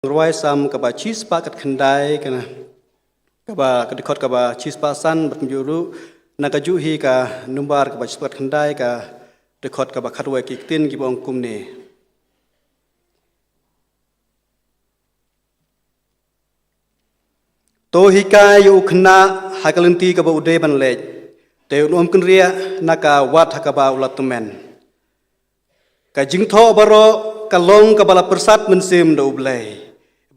Ruai sam kaba chispa kat khandai kana kaba kedikot kaba chispa san berpenjuru nakaju hi ka numbar kaba chispa khandai ka dekot kaba khatwai kiktin ki bong kumne to hi ka yu khna hakalunti kaba ude ban lej te um kunria naka wat hakaba ulatumen ka jingtho baro kalong kabala persat mensim do ublai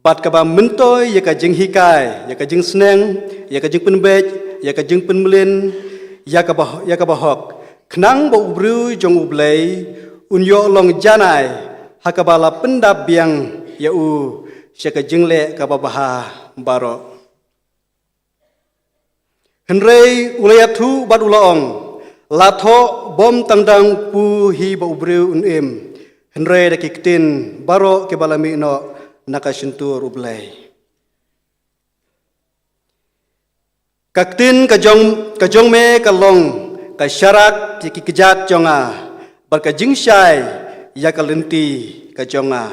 bat kaba mentoy ya ka jing hikai ya ka jing sneng ya ka jing penbej ya ka jing penmelin ya ka bahok knang bo ubru jong ublai unyo long janai hakabala pendap biang ya u ya ka jing le ka baha baro henrei ulayatu bat ulong latho bom tangdang pu hi bo ubru unem henrei da kiktin baro ke balami no nakasintur ublay. Kaktin kajong me kalong kasyarak tiki kejat jonga berkajing syai ya kalenti kajonga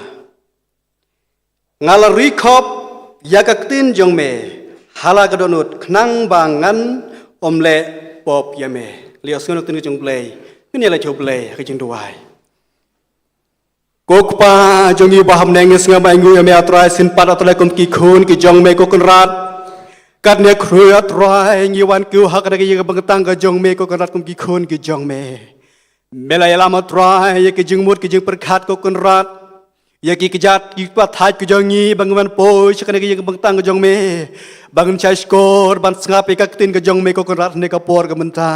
ngalari kop ya kaktin jong me hala kadonut knang bangan omle pop ya me lios ngunuk tinu jong blay ini la jong blay kajing duai Kokpa jongi baham nengis ngamai ngu ya me atrai sin pat atrai kom ki khun ki jong me kokon rat kat ne khru atrai ngi wan ku hak da ki bangtang ka jong me kokon rat kom ki khun ki jong me melai lam atrai ya ki jing mut ki jing perkhat kokon rat ya ki kejat ki pat thai ki jongi bangwan poi chak ne ki bangtang ka jong me bangun chai skor ban ngap ka tin ka jong me kokon rat ne ka por ka menta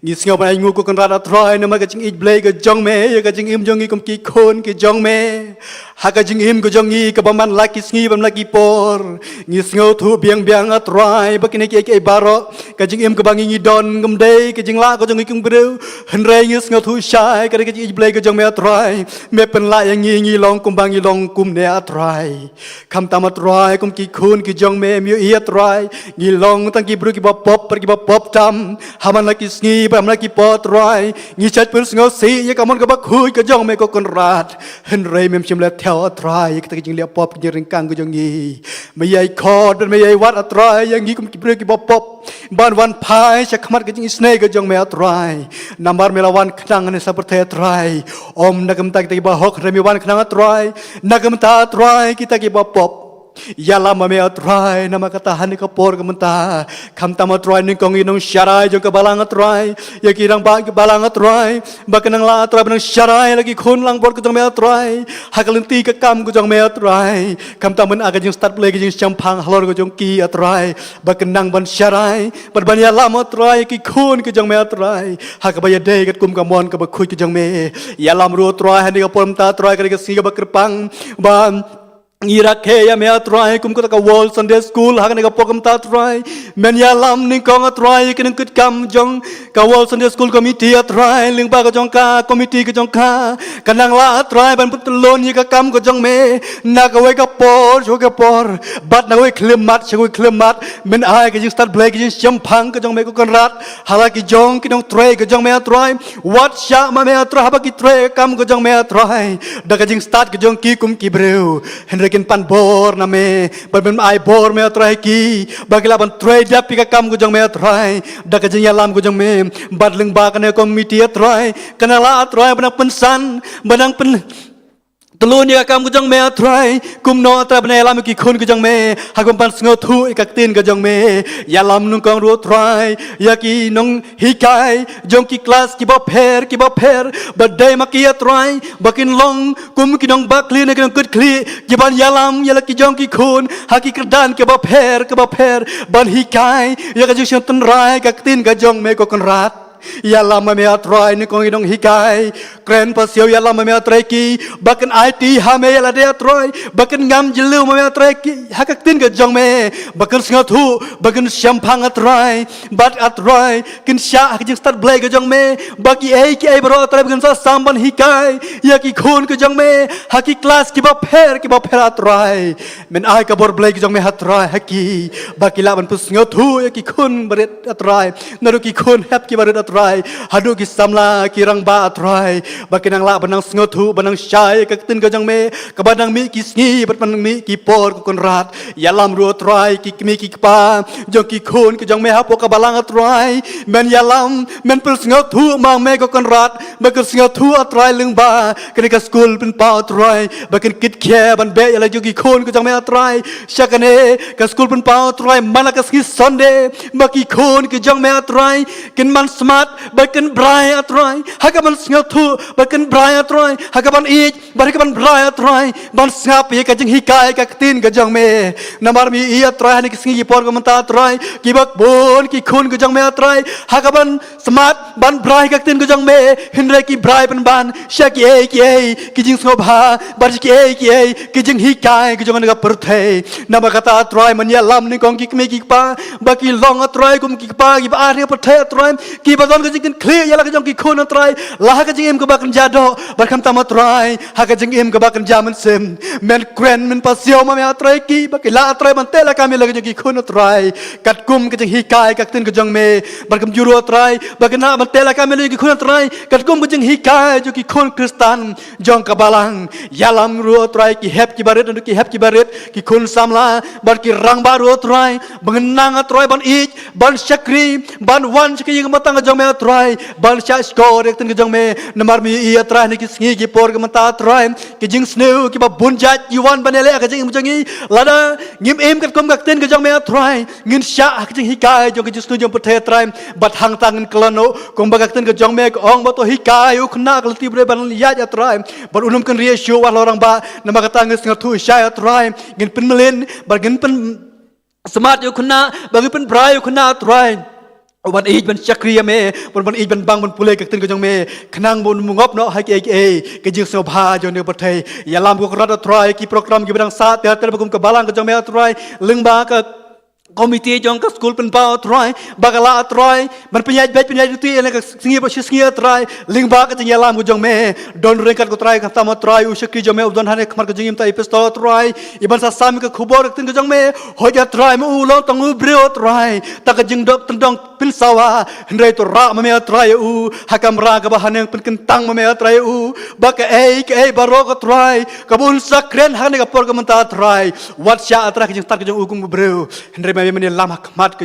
ngis ngau bai ngu ko kan rada try na ma ka jing ij blay ka jong me ya ka jing im jong i kom ki khon ki jong me ha ka jing im ko jong i ka baman laki sngi bam laki por ngis ngau thu biang biang a try ba kini ki baro ka jing im ka bangi ngi don ngam dei ka jing la ko jong i kum breu hen re ngis ngau thu shai ka jing ij blay ka jong me a try me pen la yang ngi long kum bangi long kum ne a try kham tam a try kom ki khon ki jong me mi i a try ngi long tang ki bru ki ba pop tam haman laki sngi bam lagi pot rai ngi chat pun ngau si ya kamon ka bak hui ka jong me ko kon rat hen rei mem chim le theo atrai ka jing le pop ki ring kang ko jong ngi me yai khod me yai wat atrai yang ngi kum ki bre ki pop ban wan phai cha khamat ka jing snake ka jong me atrai nambar me lawan knang ne saperthe atrai om nagam ta ki ba hok remi wan knang atrai nagam ta atrai kita ki ba pop ya lama me atrai nama kata hani ka por ka menta kham tam atrai ning kong inong syarai jong ka balang atrai ya kirang ba balang atrai ba kenang la atrai benang syarai lagi khun lang por ka jong me atrai hakalenti ka kam ka jong me atrai kham tam men aga jong start play ka jong champang halor ka jong ki atrai ba kenang ban syarai ban ya lama atrai ki khun ka jong me atrai hakabaya de ka kum ka mon ka ba khui ka jong me ya lam ru atrai hani ka por mta atrai ka si ka ba krpang ban ngira ke ya me atrai kum ko ka wall Sunday school ha ka pokam ta atrai men ya lam ning kong atrai kin kut kam jong ka wall Sunday school committee atrai ling ba ka jong ka committee ka jong ka kanang la atrai ban putlon ni ka kam ko jong me na ka we ka por jo ka por bat na we klimat choi klimat men ai ka jing start play ka jing champang ka jong me ko kon rat hala ki jong ki dong tray ka jong me atrai what sha ma me atrai ha ba ki tray kam ko jong me atrai da ka jing start ka jong ki kum ki breu kin pan bor na me ban ai bor me atrai ki bagila ban trade dap ka kam ko jong me atrai da ka jing yalam ko jong me bat leng ba ka ne committee atrai kana la atrai ban pensan banang pen telun ya kam ko jong me atrai kum no atrai ban yalam ki khun ko jong me ha kum pan sngo thu ikak tin ko jong me yalam nung kong ru atrai ya ki nong hikai jong ki class ki ba pher badai ma ki atrai bakin long kum ki nong bakli ne ki nong kut kli ki ban yalam ya ki jong ki khun ha ki kerdan ki ba pher ban hikai ya ka jong tan rai ka tin ka jong me ko kon rat ya lama me atrai ni kong idong hikai kren pasio ya lama me atrai ki bakan IT ha me ya de atrai bakan ngam jilu me atrai ki hakak tin ka jong me bakan sngathu bakan syampang atrai bat atrai kin sya ka jing start blay ka jong me baki ki ai bro atrai bakan sa samban hikai ya ki khun ka jong me haki class ki ba pher atrai men ai ka bor blay ka jong me atrai haki baki la ban pus sngathu ya ki khun baret atrai naru ki khun hap ki baret atrai hadu ki samla kirang ba atrai bakinang la banang sngotu banang syai ka tin ka jang me ka banang mi ki sngi bat banang mi ki por ko kon rat yalam ru atrai ki mi ki pa jong ki khon ki jang me ha po ka balang atrai men yalam men pel sngotu mang me ko kon rat bakin sngotu atrai lung ba kene ka school pen pa atrai bakin kit khe ban be yala jong ki khon ko jang me atrai syakane ka school pen pa atrai mana ka ski Sunday baki khon ki jang me atrai kin man smart bakin brai atrai hakaban sngotu bakin brai atrai hakaban ich barikaban brai atrai ban snap ye ka jing hikai ka tin ka jang me namar mi i atrai ni kisngi por ko manta atrai ki bak bon ki khon ka jang me atrai hakaban smart ban brai ka tin ka jang me hinre ki brai ban shaki ki jing snobha bar ki jing hikai ka jang ka perthai namakata atrai man ya lam ni kong ki me ki pa baki long atrai kum ki pa ki ba ari perthai atrai ki ba don ka jing clear yala ka jang ki khon atrai lah ka jing em ka bakan jado barkam tam atrai ha ka jing em ka bakan jaman sem men kren men pasio ma me atrai ki baki la atrai ban te la ka me la ka jing ki khon atrai kat kum ka jing hikai ka tin ka jang me barkam juru atrai baki na ban te la ka me la ki khon atrai kat kum ka jing hikai jo ki khon kristan jong ka balang yalam ru atrai ki hep ki baret ki hep ki baret ki khon samla bar ki rang baru atrai bengenang atrai ban ich ban syakri ban wan ki jing matang ka jang me atrai ban sya skor ek tin ka jang me namar mi i atrai ni ki sngi ki por ka mata atrai ki jing sneu ki ba bunjat yuan banele ka jing mujangi lada ngim em kat kom ka tin ka jang me atrai ngin sya ka jing hikai jong ki sneu jong pathe atrai bat hang tang klano kom ba ka tin ka jang me ka ong ba to hikai u khna ka ti bre ban ya atrai bar unum kan ria shu wa lorang ba nama ka tang snga thu sya atrai ngin pen melen bar ngin pen smart yu khna bagi pen brai yu khna atrai ban ij ban chakriya me ban ij ban bang ban pulai ka tin ka jong me khnang bon mungop no ha ki ke jing so bha jo ne pathai yalam ko rat atrai ki program ki bang sa te tel bakum ka balang ka jong me atrai leng ba ka komite jong ka school pen pa atrai bagala atrai ban penyaj tu ele ka singi atrai ling ba ka yalam ko jong me don reng kat ko trai ka tam atrai u shaki jong me udon hane khmar ka jingim ta ipesto atrai iban sa sam ka khubor tin ka jong me hoj atrai mu lo tang u bre atrai ta ka jing dok tendong pin sawa hendrai to ra me atrai u hakam ra ka bahan yang pen kentang me atrai u ba ka barok atrai ka bun sakren hane ka por ka menta atrai wat sya atrai ka jing tar ka jong u kum bre hendrai me lam hakmat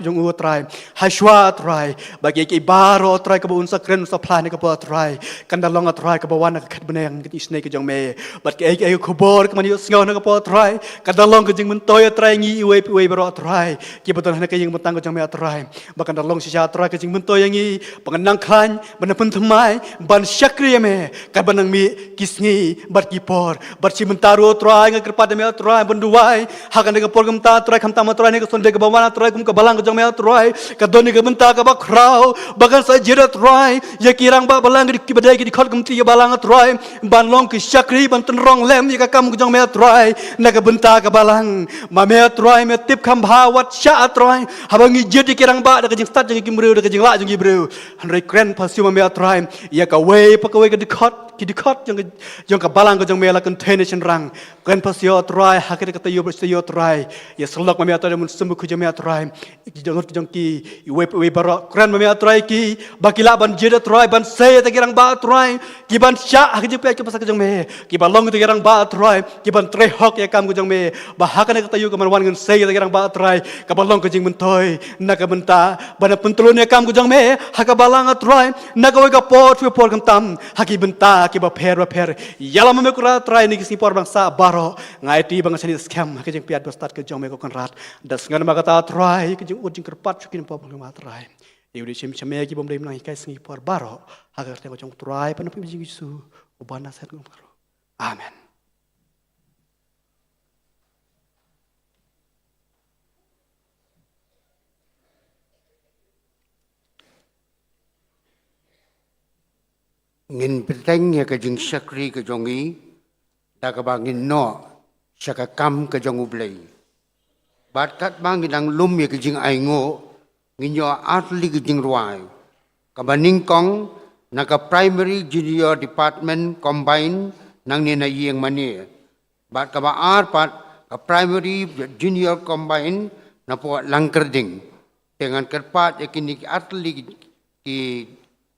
jong u atrai hashwa atrai bagi ki baro atrai ka bun sakren sa plan ka po atrai kan dalong atrai ka bawan ka khat beneng ki isne ka jong me bat ki khubor ka man yu sngaw na ka po atrai ka dalong ka jing men toy atrai ngi we baro atrai ki beton hane ka jing mentang ka jong me atrai bakan dalong si atrai ka jing men toy ngi panganang khan ban pen thmai ban syakri me ka banang mi kisngi bat ki por bat si mentaru atrai nga kerpa me atrai banduai hakan ka por kam ta atrai kham ta atrai ni ka sonde ka bawan atrai kum ka balang ka jong me atrai ka doni ka menta ka ba khrau bagan sa jirat atrai ya kirang ba balang ki badai ki khot kum ti balang atrai ban long ki syakri ban ten rong lem ya ka kam ka jong me atrai na ka benta ka balang ma me atrai me tip kham bhawat sya atrai habangi jedi kirang ba da ka jing start jing ki mreu da ka jing la jing ki breu hanrei kren pasiu ma me atrai ya ka we pa ka we ka dikot jong ka balang ka jong me la kan tension rang kren pasiu atrai hakere ka tayo pasiu atrai ya selok ma me atrai mun sembu ku jong me atrai jong ki we baro kren ma me atrai ki bakila ban jeda atrai ban se ta kirang ba atrai ki ban sya ha ki pe ka pasak jong me ki balong ta kirang ba atrai ki ban tre hok ya kam ku jong me ba hakane ka tayo ka man wan ngan se ta kirang ba atrai ka balong ka jing mun toy na ka benta ban pentulun ya kam ku jong me ha ka balang atrai na ka we ka pot we por kam tam ha ki benta ki ba pher yala me ku ra atrai ni ki por bang sa baro ngai ti bang sani scam ha ki jing piat ba start ka jong me ko kan rat das ngan ma ka ta atrai ki jing ujing kerpat chukin po bang ma atrai iu di chim chame ki bom dei nang kai singi por baro ha ka te ko jong atrai pan pi jing Yesu ubana set ko amen. Ngin peteng ya ka jing syakri ka jongi da ka bangin no syaka kam ka jong ublei bat kat bangin ang lum ya ka jing aingo ngin yo atli ka jing ruai ka baning kong na ka primary junior department combine nang ni na yeng mani bat ka ba ar pat ka primary junior combine na po langkerding dengan kerpat ya kini atli ki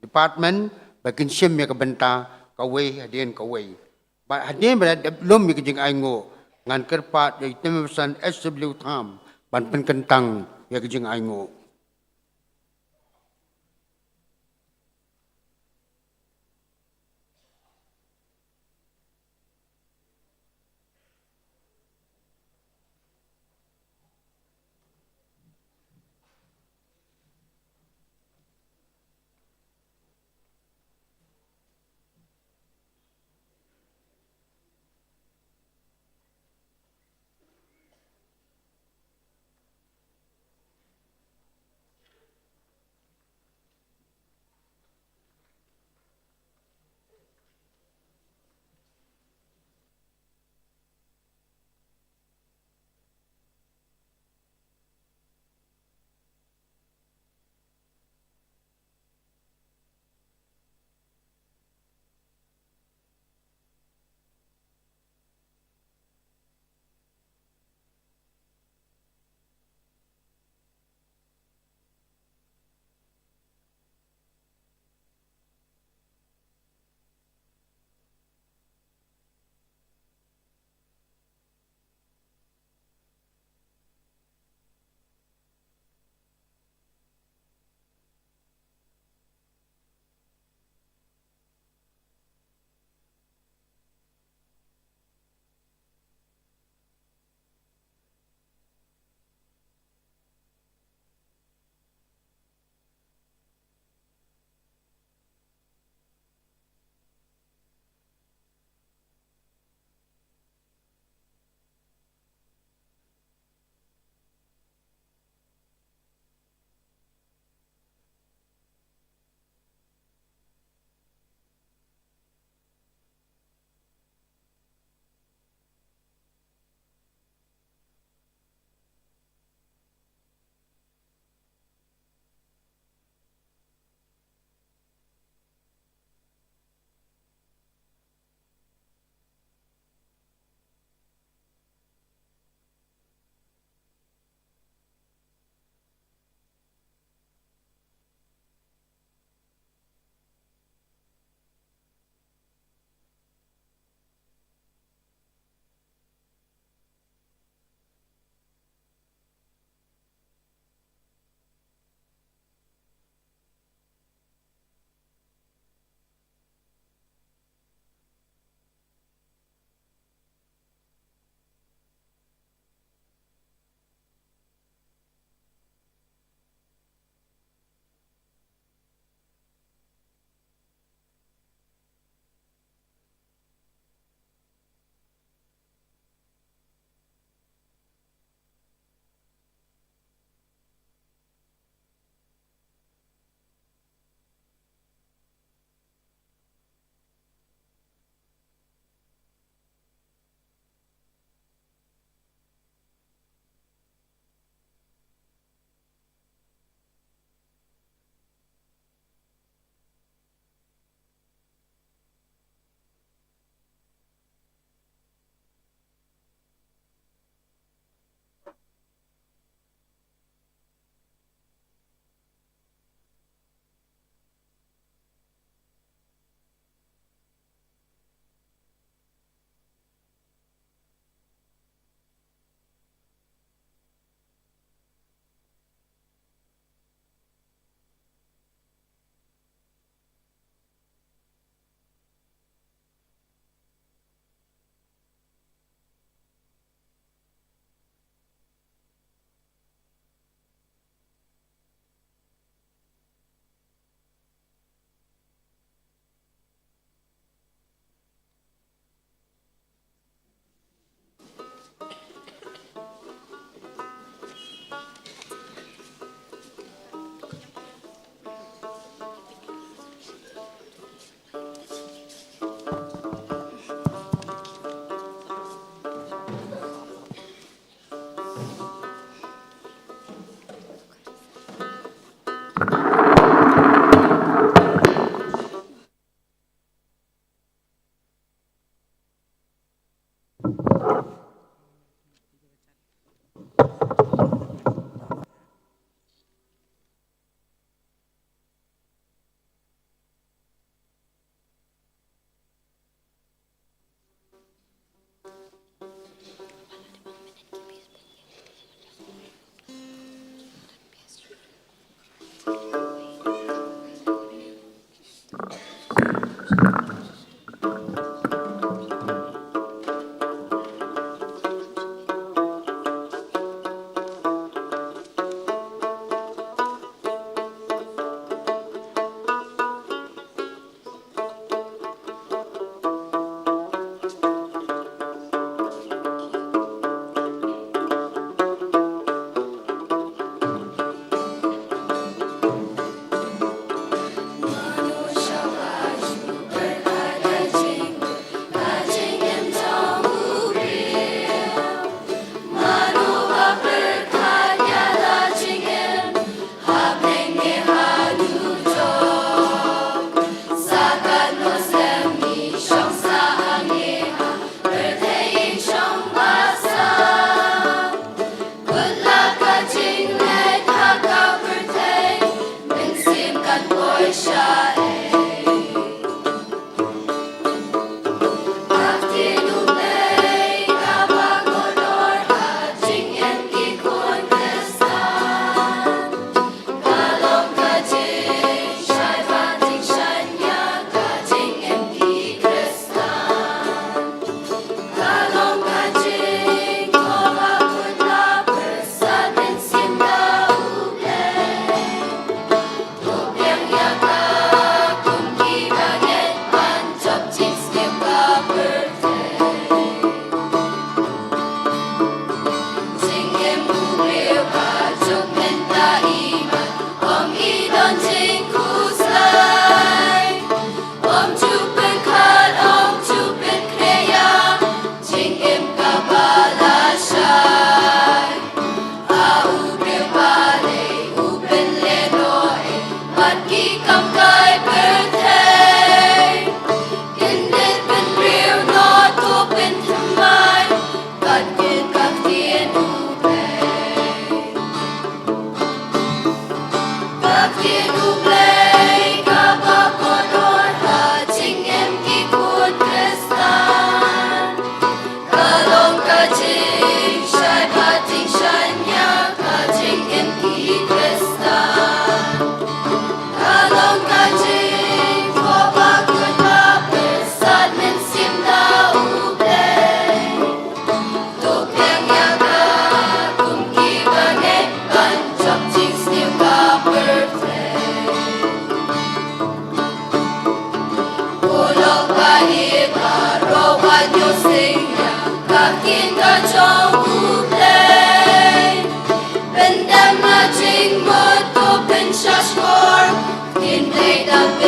department bakin sim ya kebenta kawai hadien kawai ba hadien berada belum ya kejing aingo ngan kerpat ya temesan SW Tham ban penkentang ya kejing aingo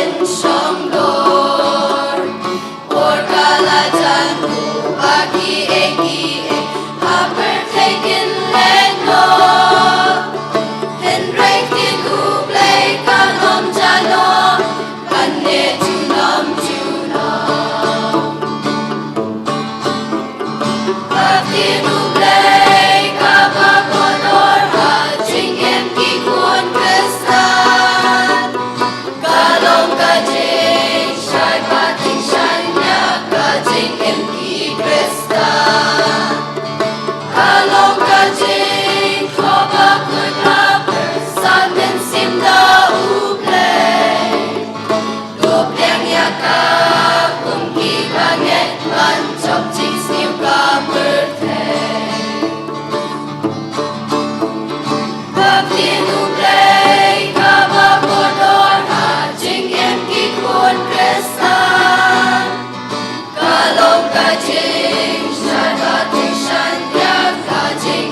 in Shanglor. Por kalatan bagi egi haper taken leno. Henrik din ublay kanom jano kane tunam tunam. Kaptin ublay kabakonor hajing em kikun kestan. Kalong kajing syai pating syanya kajing em kikrestan. Kalong kajing koba kunhaper sanen simda ublay. Dobyang yakap kung kibanget mancok chicks new birthday. Kaptin ublay kabakonor hajing em kikun krestan. Kalong kajing syai bating syanya kajing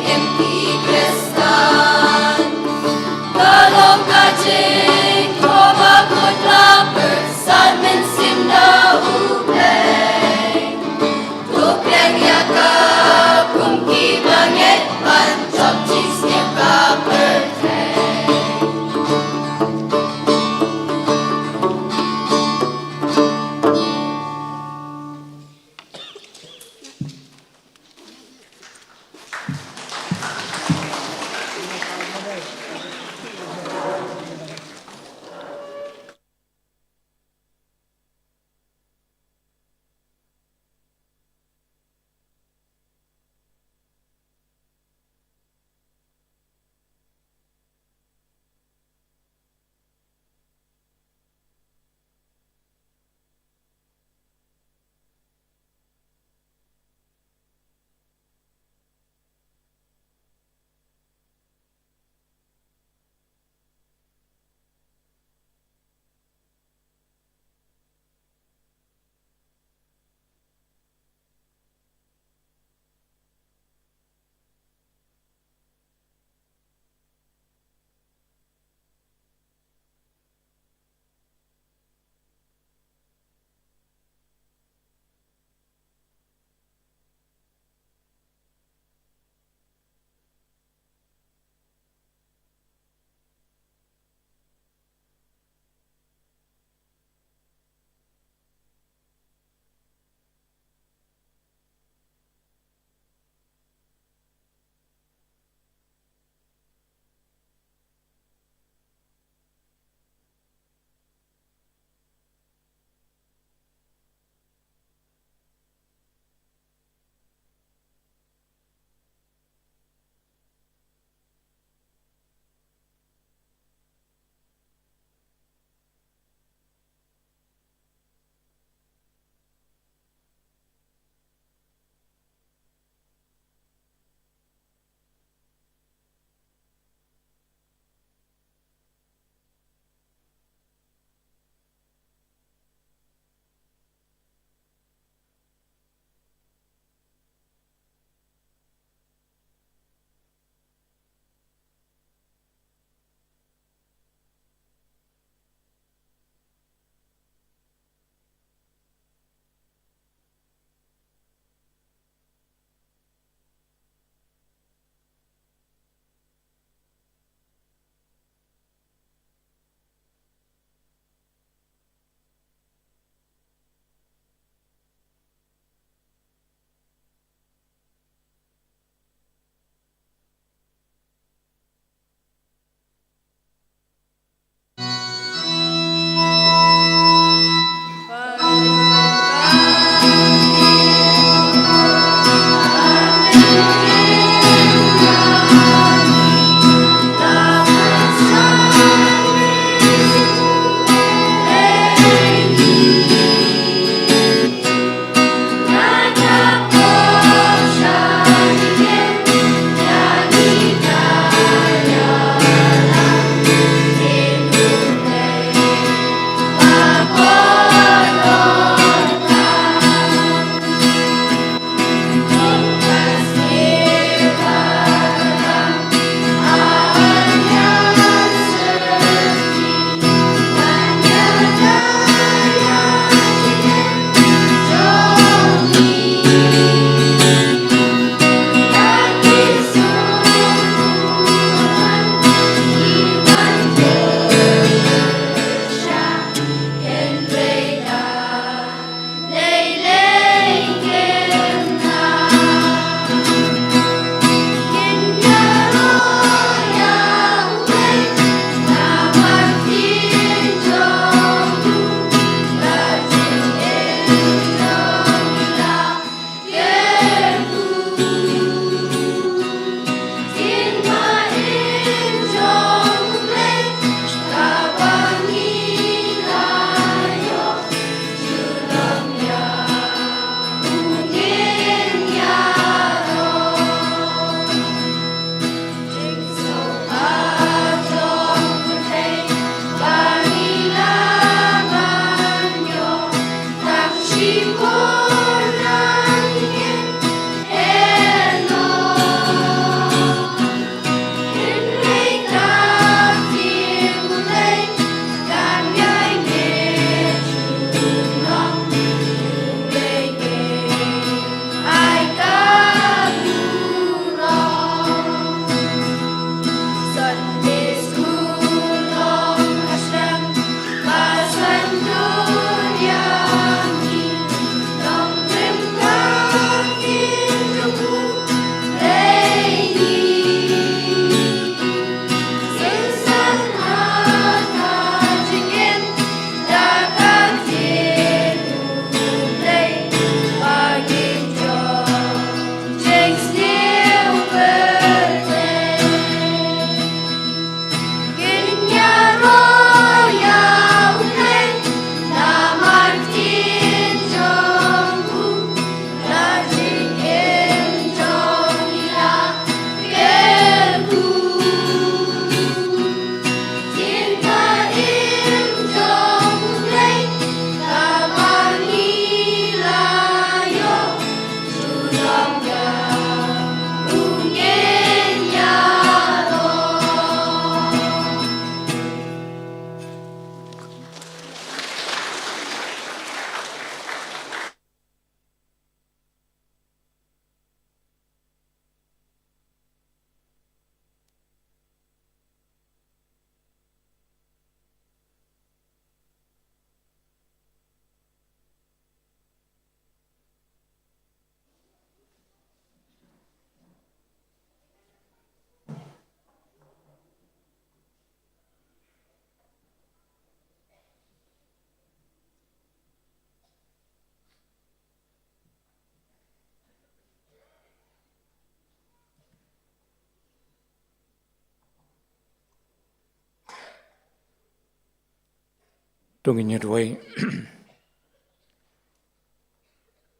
Tungin ruai.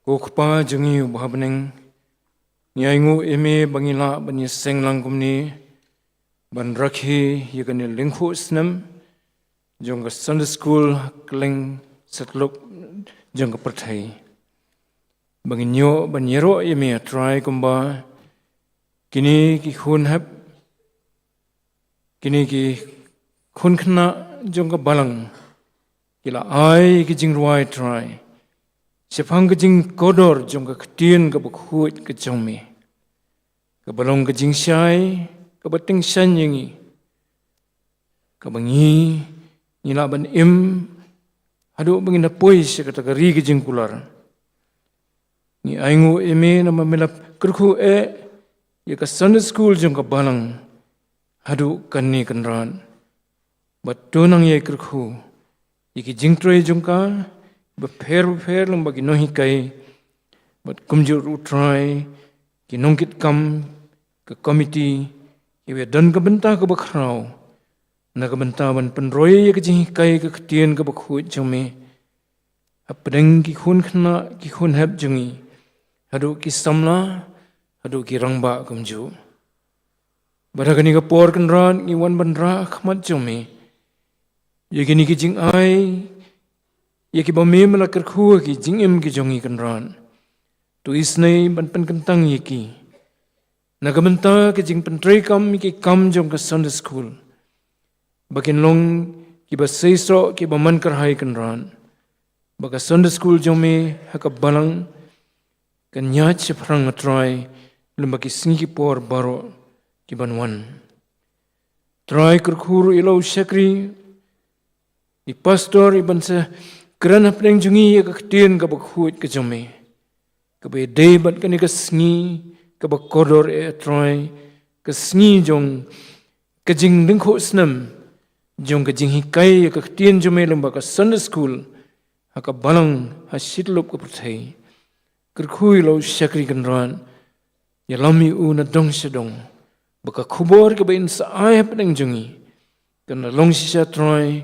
Kokpa jungi ubahabneng nyaingu eme bangila bani senglang kumni ban rakhi yagani linghu snam jong Sunday school kleng setluk jong perthai banginyo banyero eme try kumba kini ki khun hab kini ki khun khna jong balang kila ai ki jingruai try sepang ke jing kodor jong ke ketien ke bekhuit ke jongme ke balong ke jing syai ke beting syan yengi ke bangi nila ban im hadu bangin apoi se kategori ke jing kular ni aingu eme nama melap kerku ya ke Sunday school jong ke balang hadu kanni kanran batunang ye kerku iki jing troy jong ka Berfer lang bagi nohi kai, but kumjur utrai, ki nongkit kam ke komiti, ki dan ke benta ke bakrau, na ke benta ban penroy ke jing kai ke ketien ke bakhuit jome, apedeng ki khun khna ki khun heb jungi, hadu ki samla, hadu ki rangba kumju. Baragani ke por kenran ki wan bandra khmat jome, yagini ki jing ai. Yaki bame melakar kuah ki jingem ki jongi kenran. Tu isnai ban pen kentang yaki. Nagamenta ki jing pentrai kam ki kam jong ke Sunday school. Bakin long ki ba seisro ki ba man kerhai kenran. Baka Sunday school jong me haka balang kan nyat seprang ngatrai lemba ki singi por baro ki banwan. Trai kerkhuru ilau syakri di pastor iban se kerana pedang jungi ya ketien ke bakhuit ke jome. Ke debat ke ni ke sengi, ke bakodor troy, ke sengi jong ke jing dengkho snam, jong ke jing hikai ya ke ketien jome lemba ke Sunday school, haka balang hasidlop ke perthai. Kerkhui lau syakri kenran, ya lami na dong sedong, baka kubor ke bain saaya pedang jungi, kena long sisa troy,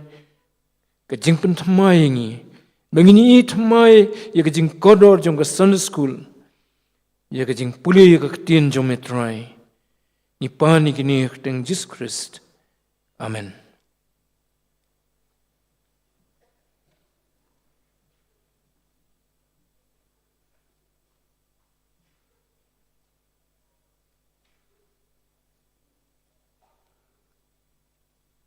ke jing pen thamai yengi, bangini thamai ya ke jing kodor jong ke Sunday school, ya ke jing puli ya ke ketien jong metrai, ni pani kini keteng Jesus Christ. Amen.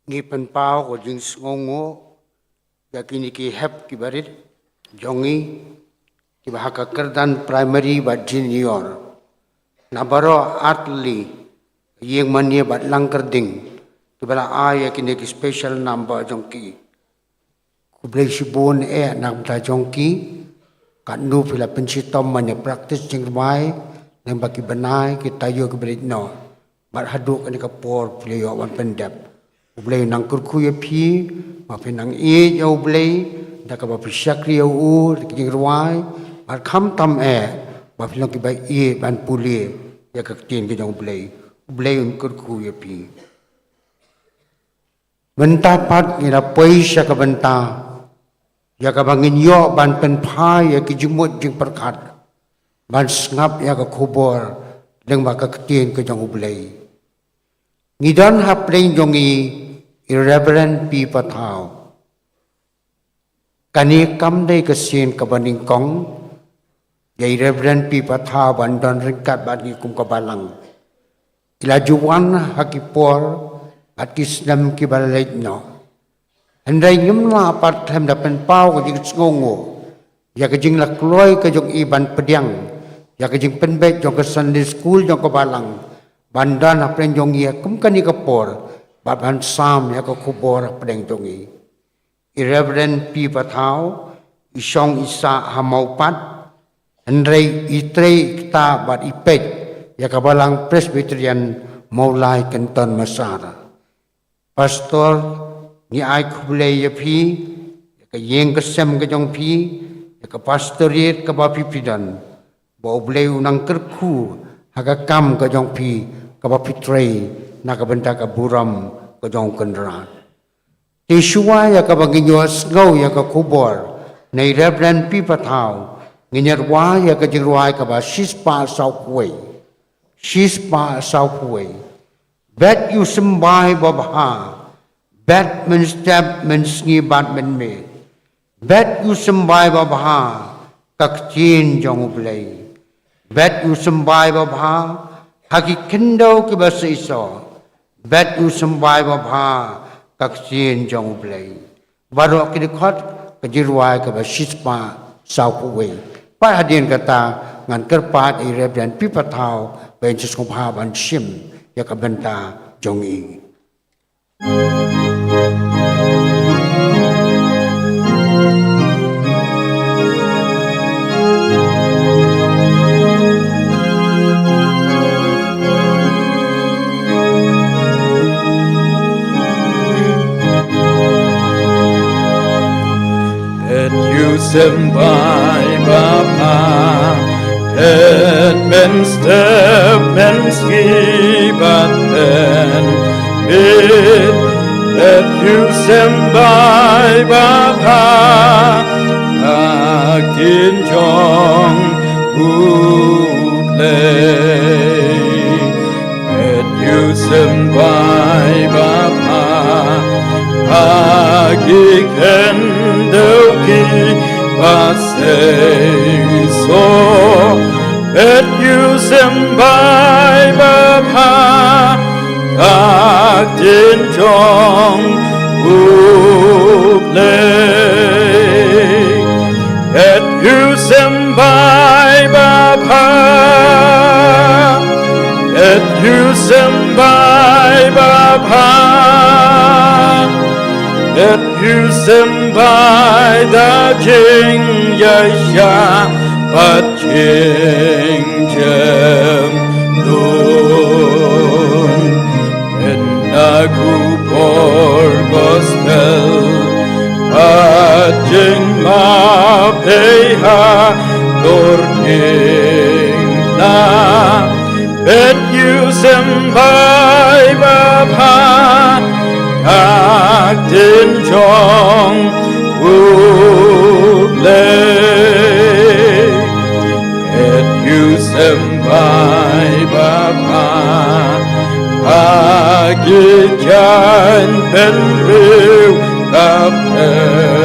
Ngipan pau ko jing ngongo ya kini ki hep ki barit jongi ki bahaka kerdan primary ba junior nabaro atli yeng mania bat langkerding ki bala aya kini ki special number jongki ku blai sibon nak ta jongki kan nu pila pensitom mania practice jing mai nang baki banai ki tayo ki barit no bat haduk ni ka por playo wan pendap Ublay nang kurku ya pi, mapi nang ya ublay, dah kaba syakri ya kijing ruai, bar kam tam mapi nang kibai ban puli ya kaktin kijang ublay kurku ya pi. Benta pat ngira poi syaka benta, ya kabangin yo ban penpai ya kijimut jing perkat, ban ngap ya kubor, deng baka kaktin kijang ublay. Ngidan hapleng jongi Irreverent P. Patao. Kani kam day kasin kabaning kong, ya Irreverent P. Patao bandon ringkat bagi kum kabalang. Ilajuan hakipor at kisnam kibalait no. Anday ngimla apat hem dapen pau kajing ngongo, ya kajing lakloy kajong iban pediang, ya kajing penbet jong ke Sunday school jong kabalang, bandan apren jong iya kum kani kapor, Baban Sam ya kubor pedeng jongi. Irreverent P. Patao, isong isa hamaupat, Andrei itrei kita bat ipet, ya kabalang Presbyterian Maulai Kenton Masara. Pastor ni ay kublay ya pi, ya kayeng kesem kajong pi, ya kapastorit kabapi pidan, baublay unang kerku, hagakam kajong pi, kabapi trei, nakabenta ka buram kajong kenderaan. Ti shuwa ya ka banginyo ngau ya ka kubor. Nei Reverend Pi Patau. Nginyat wa ya ka jingruai ka ba shispa Southway. Shispa Southway. Bet you sembai babha. Bet men step men sngi bat men me. Bet you sembai babha. Kak chin jong ublay. Bet you sembai babha. Haki kendo ke ba iso. Bet you sembai babha. Kak chin jong ublay. Barok ke dekat kejirwai ke ba shispa Southway. Pa hadin kata ngan kerpat i Reverend Pi Patau ben seskupa ban sim ya ka benta jong i. Et you sembai bapa, et men step men skibat men bid. Et you sembai bapa, akin jong uplay. Et you sembai bapa, agiken doki pasay so. Et you sembai bapa, agin jong uplay. Et you sembai bapa, et you sembai bapa, et you sembai da jing yasha but jing jem nun. En aku por gospel but jing ma peha dorking na. Et you sembai bapa, aktin jong uplay. Et you sembai bapa, agikan penriu kaperte.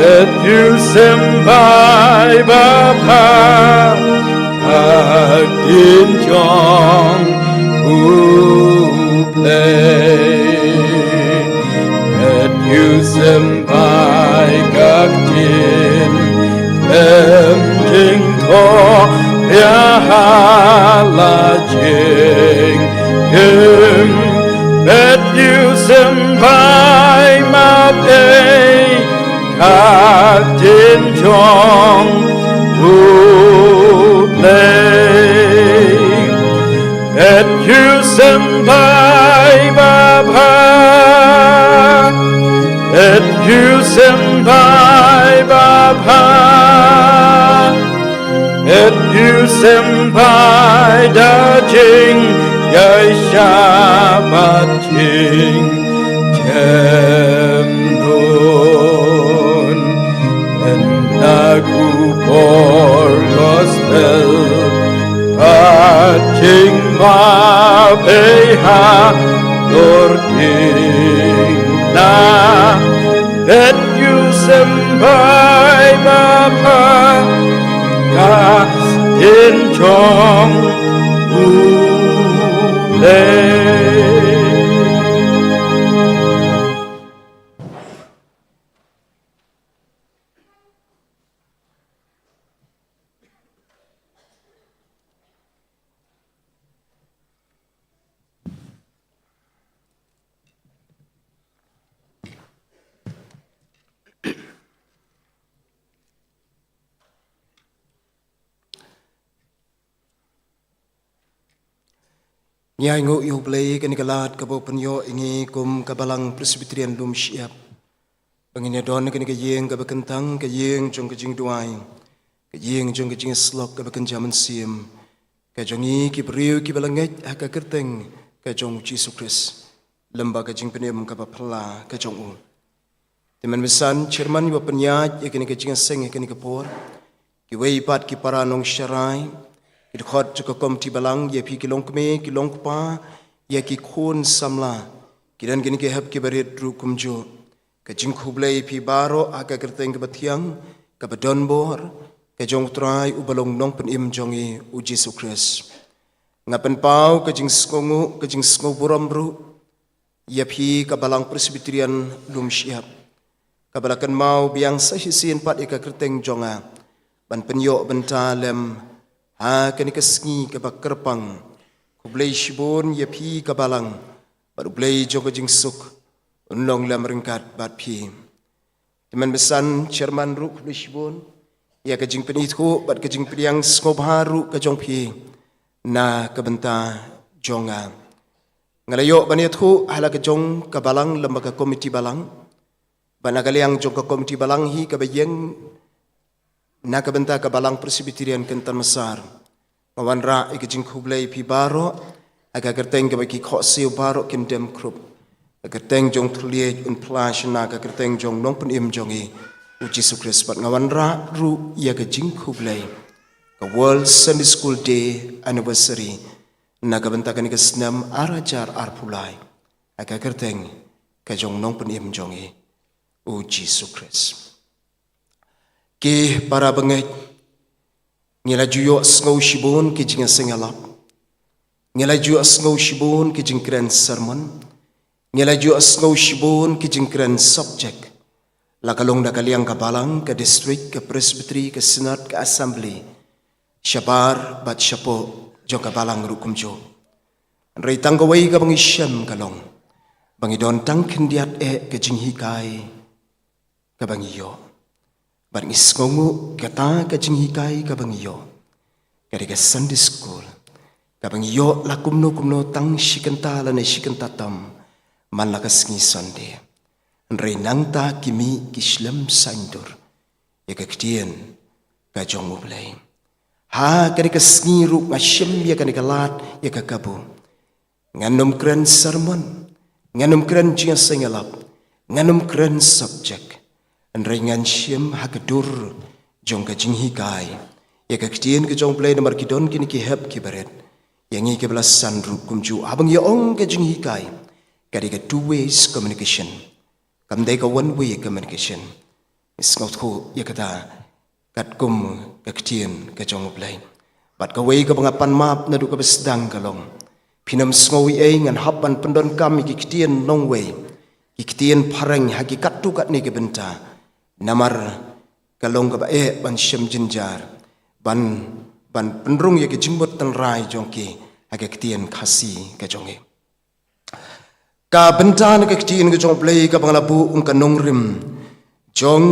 Et you sembai bapa, aktin jong uplay. Et you sembai kaktin jing to ya hala jing him. Et you sembai mapei kaktin jong uplay. Et you sembai bapa, et you sembai bapa, et you sembai da jing yai shabat jing jem nun. En aku por gospel Pacing ma peha dorking na. Et you sembai bapa ka in chong ulay. Nyai ngo yo play kan kalat ka penyo ingi kum kabalang presbyterian lum siap. Pengine don kan ka yeng ka bekentang ka yeng jong ka jing duai. Ka yeng jong ka jing slok ka beken jaman sim. Ka jongi ki priu ki balanget ha ka kerteng ka jong Jesus Christ. lembaga jing penem ka pala ka jong u teman besan chairman wa penyaj ya kini ka jing seng ya kini ka por ki wei pat ki para nong sharai ki khot ka komti balang ya pi ki long kme ki long pa ya ki khon samla ki dan kini ke hab ki barit ru kumjo ka jing khublei pi baro aga kerteng ka bathiang ka badon bor ka jong trai u balong nong penim jongi u Jesu Christ ngapen pau ka jing sngo buram ru ya pi ka balang presbyterian lum siap ka balakan mau biang sahisin pat ika kerteng jonga ban penyo benta lem ha kani ka sngi ka bakerpang ku blei shibon ya pi ka balang baru blei joga jing suk unlong lem ringkat bat pi teman besan chairman ru ku blei shibon ya ka jing penithu bat ka jing priang sngob haru ka jong pi na kabenta jonga ngalayo baniathu hala ka jong ka balang lembaga komiti balang banagaliang jong ka komiti balang hi ka bayeng na kabenta ka balang presbyterian kentan masar mawanra ikijing khublei pi baro aga kerteng ka baki khosio baro kindem krup aga kerteng jong thulie un plash na ka kerteng jong nong penim jongi u Jesu Christ bat ngawanra ru ya ka jing khublei World Sunday School Day Anniversary nagabentakan ka snam arajar arpulai aga kerteng ka jong nong penim jongi o Jesus Christ ke para bangay ngila juyo sngo shibon ki jinga sengalap ngila juyo sngo shibon ki jing kren sermon ngila juyo sngo shibon ki jing kren subject lakalong nakaliang kabalang ka district ka presbytery ka senat ka assembly Syabar bat syapo jong kabalang rukumjo. Rai tanggawai ka bangi syam kalong. Bangi don tang kendiat ke jing hikai ka bangi yo. Bat ngisngongu kata ka jing hikai ka bangi yo. Kari ka Sunday school. Ka bangi yo lakumno tang shikenta lane shikenta tam. Man lakas ngi Sunday. Rai nangta kimi kislam saindur. Ya ka ktien ka jong mublay. Ha kani ka sngiru ngasyem ya kani ka lat ya ka kabu nganum kren sermon nganum kren jinga sengalap nganum kren subject andrai ngan syem ha kedur jong ka jing hikai ya ka ktien ke jong play nomor kidon kini ki heb ki baret yang ngi ke belasan ru kumju abang ya ong ka jing hikai kari ka two ways communication kam dai ka one way communication isngot ko ya kata kat kum kaktien ka jong blai bat ka wei ka bangapan map na du ka besdang kalong pinam sngowi ai ngan hapan pendon kami ki ktien long wei ki ktien parang hakikat tu kat ni ke benta namar kalong ka ba ban syem jinjar ban penrung ya ke jimbot tan rai jong ki aga ktien khasi ka jong e ka benta na ka ktien ka jong blai ka bangalabu ung ka nongrim jong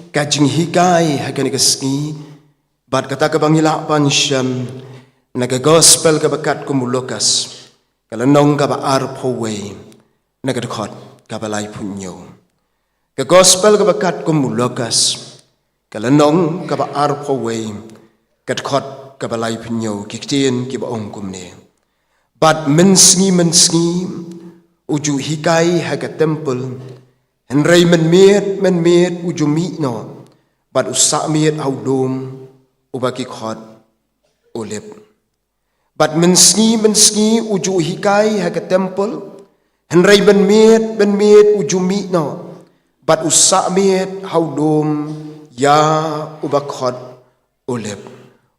kajing hikai hakani kaski bat kata ka bangila pansyam naga gospel ka bakat kumulokas kalanong ka ba arpowe naga dekhot ka balai punyo ka gospel ka bakat kumulokas kalanong ka ba arpowe ka dekhot ka balai punyo kiktien ki ba ong kumne bat mensngi uju hikai haka temple Henry men miet ujumi no bat usak miet audum ubaki khot ulip bat mensngi uju hikai haka temple Henry men miet ujumi no bat usak miet audum ya ubak khot ulip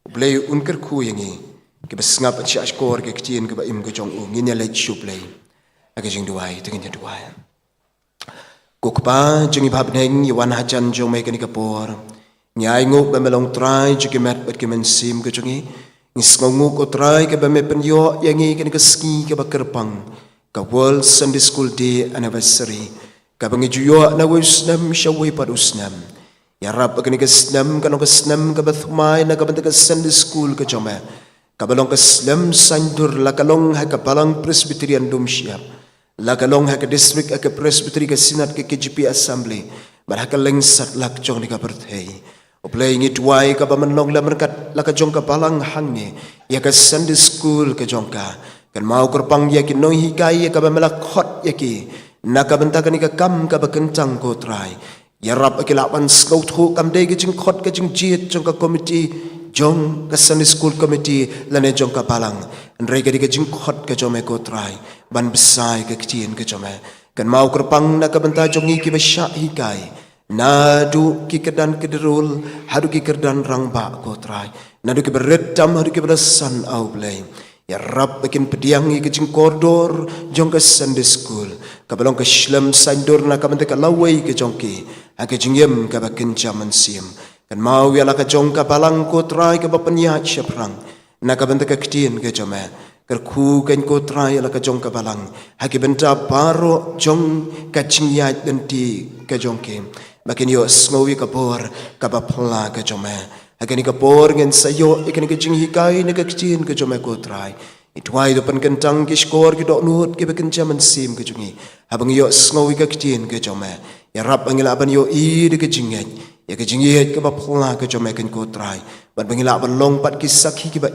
blay unker ku yangi ke besngap cha skor ke ktien ke ba im ke jong u nginya le chu blay aga jing duai tengnya duai Kukpa jengi babneng yawan hajan jong mai kani kapor nyai nguk bemelong trai jiki met bet kemen sim ke jongi ngisngongu ko trai ke beme penyo yangi kani keski ke bakerpang ka World Sunday School Day Anniversary ka bangi juyo na wisnam shawai padusnam ya rab kani kesnam kano kesnam ka bathmai na ka benta ke Sunday School ke jome ka balong keslam sandur la kalong ha ka palang Presbyterian dum siap Lakalong haka district haka presbytery ka sinat ka KGP assembly marhaka lengsat lak jong ni ka berthei uplay ngi tuai ka bamanlong la merkat laka jong ka balang hangne ya ka Sunday school ka jong ka kan mau kerpang ya ki noi hikai ya ka melakot ya ki nak bentakan ka kam ka bekentang ko trai ya rap ki lawan skau thu kam de ki jing khot ka jing jiet jong ka committee jong ka Sunday school committee lane jong ka palang ndrei ka jing khot ka jome ko trai ban besai ka kitien ka jome kan mau kerpang nak benta jong ki besya hikai nadu ki kedan kederul hadu ki kerdan rangba ko trai nadu ki beredam hadu ki berasan au blai ya rab bikin pediang ki jing koridor jong ka Sunday school ka balong ka shlam sandur na ka benta ka lawai ke jong ki ha ke jing yem ka bakin jaman sim kan mau ya la ka jong ka balang ko trai ka bapanya syaprang na ka benta ka kitien ke jome kerku kan ko trai la ka jong ka balang ha ki benta baro jong ka jing ya denti ka jong ki makin yo snowy kapor kapapla ka jome agani kapor ngen sayo ikani ka jing hikai ne ka kchin ka jome ko trai itwai do pan kentang ki skor ki do nut ki bekin jaman sim ka jungi habang yo snowy ka kchin ka jome ya rap angila ban yo I de ka jinget ya ka jinget ka bapla ka jome kan ko trai ban bangila ban long pat ki sakhi ki ba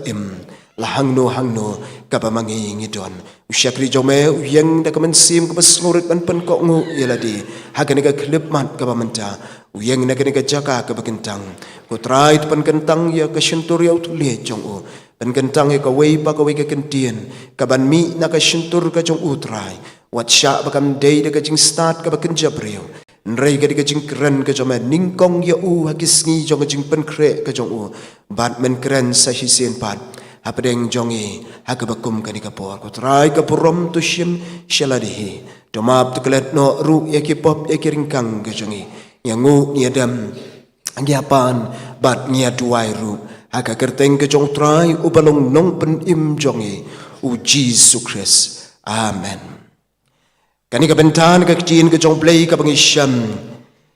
la hangno ka ba mangi ngidon usyakri jome uyeng da ka man sim ka basngurit ban pen ko ngu yeladi hagani ka klip mat ka ba menta uyeng na ka jaka ka bakentang ko trai pan kentang ya ka shentur ya utle jong u pan kentang ya ka wei pa ka wei ka kentien ka ban mi na ka shentur ka jong u trai wat sha ba kam dei da ka jing start ka ba kenjabrio nrei ka jing kren ka jome ningkong ya u hagisngi jong jing pen kre ka jong u bat men kren sa hisien pat hapadeng jongi hakabakum kani kapor ko trai kapurom tu shim shaladihi domap tu klet no ru yakipop yakiringkang ke jongi yangu niadam angyapan bat nia tuai ru haka kerteng ke jong trai ubalong nong pen im jongi u Jesus Christ amen kani ka bentan ka kchin ke jong play ka bangisham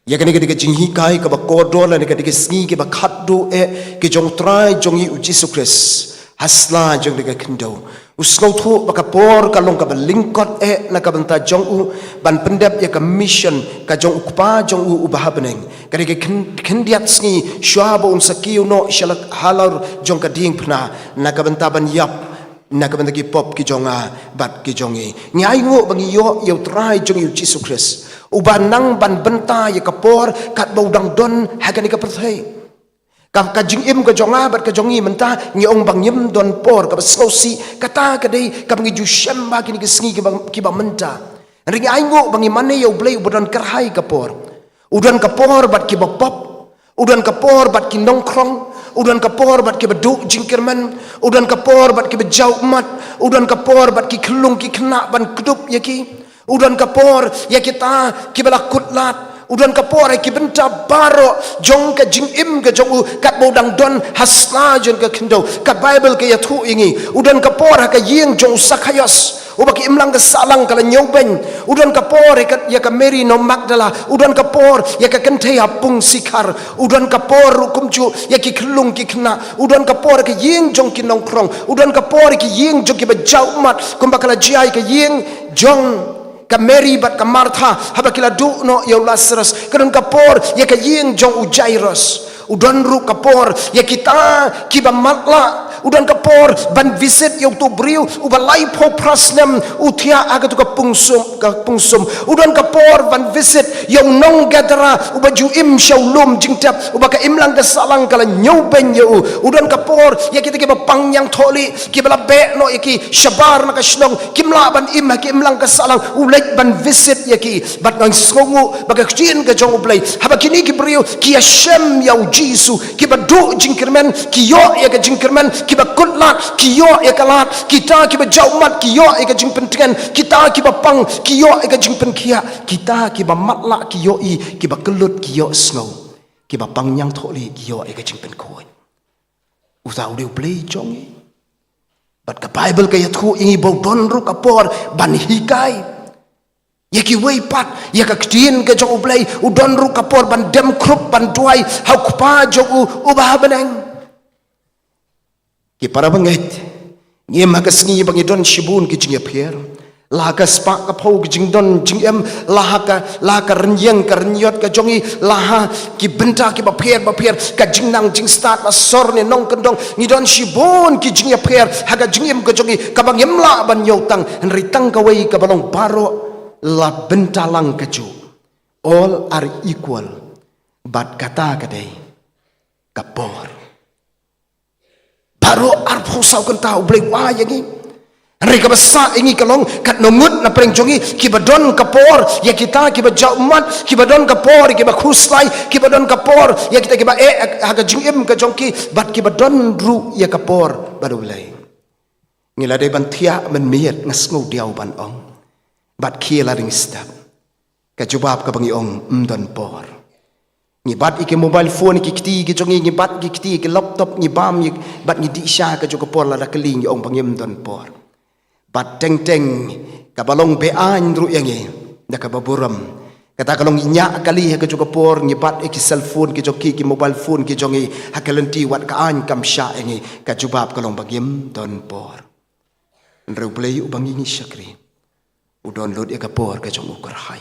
ya kani ka jing hikai ka ba kodola ni ka sngi ke ba khatdu ke jong trai jongi u Jesus Christ hasla jong dega kendo usngau thu baka por kalong ka balingkot na ka banta jong u ban pendap ya ka mission ka jong ukpa jong u ubahabeneng ka dega kendiat sngi shwabo sakiu no shalak halar jong ka ding pna na ka banta ban yap na ka banta ki pop ki jonga bat ki jongi nyai ngo bangi yo trai jong u Jesus Christ ubanang ban benta ya ka por kat baudang don hagani ka perthai ka jing im ka jonga bat ka jongi menta ngi ong bang yim don por ka skosi kata ka dei ka bangi ju shamba kini kisngi ki ba menta ring aingo bangi mane yo blei budan karhai ka por udan ka por bat ki ba pop udan ka por bat ki nongkrong udan ka por bat ki ba du jingkerman udan ka por bat ki ba jau mat udan ka por bat ki klung ki kena ban kedup yaki udan ka por ya kita ki bala kutlat udan kapor ki benta baro jong ka jing im ka jong u kat bodang don hasla jen ka kendo ka bible ka yathu ingi udan kapor ka yeng jong sakhayos ubaki imlang ka salang kala nyobeng udan kapor ya ka Mary no Magdala udan kapor ya ka kenthe apung sikar udan kapor kumju ya ki klung ki kna udan kapor ka yeng jong ki nongkrong udan kapor ki yeng jong ki bajau mat kumbakala jiai ka yeng jong ka Mary bat ka Martha habakila du no ya Lazarus kadon kapor ya ka yeng jong u Jairus udan ru kapor ya kita kiba matla udan kapor ban visit yung tu briu ubalai po prasnem utia aga tu ka pungsum udan kapor ban visit yung nong gadara ubaju im shaulum jingtap ubaka imlang ka salang kala nyobeng yo udan kapor ya kita kiba pangyang tholi kiba labe no yaki shabar na ka shnong kimla ban im ki imlang ka salang ulek ban visit yaki bat nang sngongu baga kchin ka jong ublay habakini ki briu ki ashem yaw Jesus kiba du jingkermen kiyo ya ka jingkermen kiba kutlat kiyo ya kalat kita kiba jaumat kiyo ya ka jingpentengan kita kiba pang kiyo ya ka jingpenkia kita kiba matla kiyo I kiba kelut kiyo snow kiba pang yang tholi kiyo ya ka jingpenkoi usau deu play jongi bat ka Bible ka yathu ingi bodon ru kapor ban hikai yaki way pat yaka ktin ka jong ublay udon ru kapor ban dem krup ban duai hau kupa jong ubahabeneng ki para banget ngi magasngi bangi don shibun ki jinga pier laha ka spa ka phau ki jing don jing em laha ka renyeng ka renyot ka jongi laha ki benta ki ba pher ka jing nang jing start ba sor ne nong kendong ni don shibon ki jing ya pher ha ka jing em ka jongi ka bang em la ban yotang henri tang ka wei ka balong baro la benta lang ka ju all are equal but kata kadai kapor baro ar phusau kan tau blai wa yangi Henry kabasa ingi kalong kat nomut na preng jongi kibadon kapor ya kita kibajau umat kibadon kapor kiba khuslai kibadon kapor ya kita kiba haga jingim ka jongki bat kibadon ru ya kapor badulai ngila dai ban thia man miet ngas ngau diau ban ong bat khia la ring stap ka jubab ka bangi ong don por ni bat iki mobile phone iki kiti ki jongi ni bat ki kiti ki laptop ni bam ni bat ni di sha ka jo kapor la kali ni ong bangim don por bat teng kabalong bean ru yangi da kababuram kata kalong nya kali ha juga por ni bat ki cellphone ki joki ki mobile phone ki jongi hakalenti wat ka an kam sha yangi ka jubab kalong bagim don por ru play ubangi ni syakri udon lod ya kapor ka jong ukar hai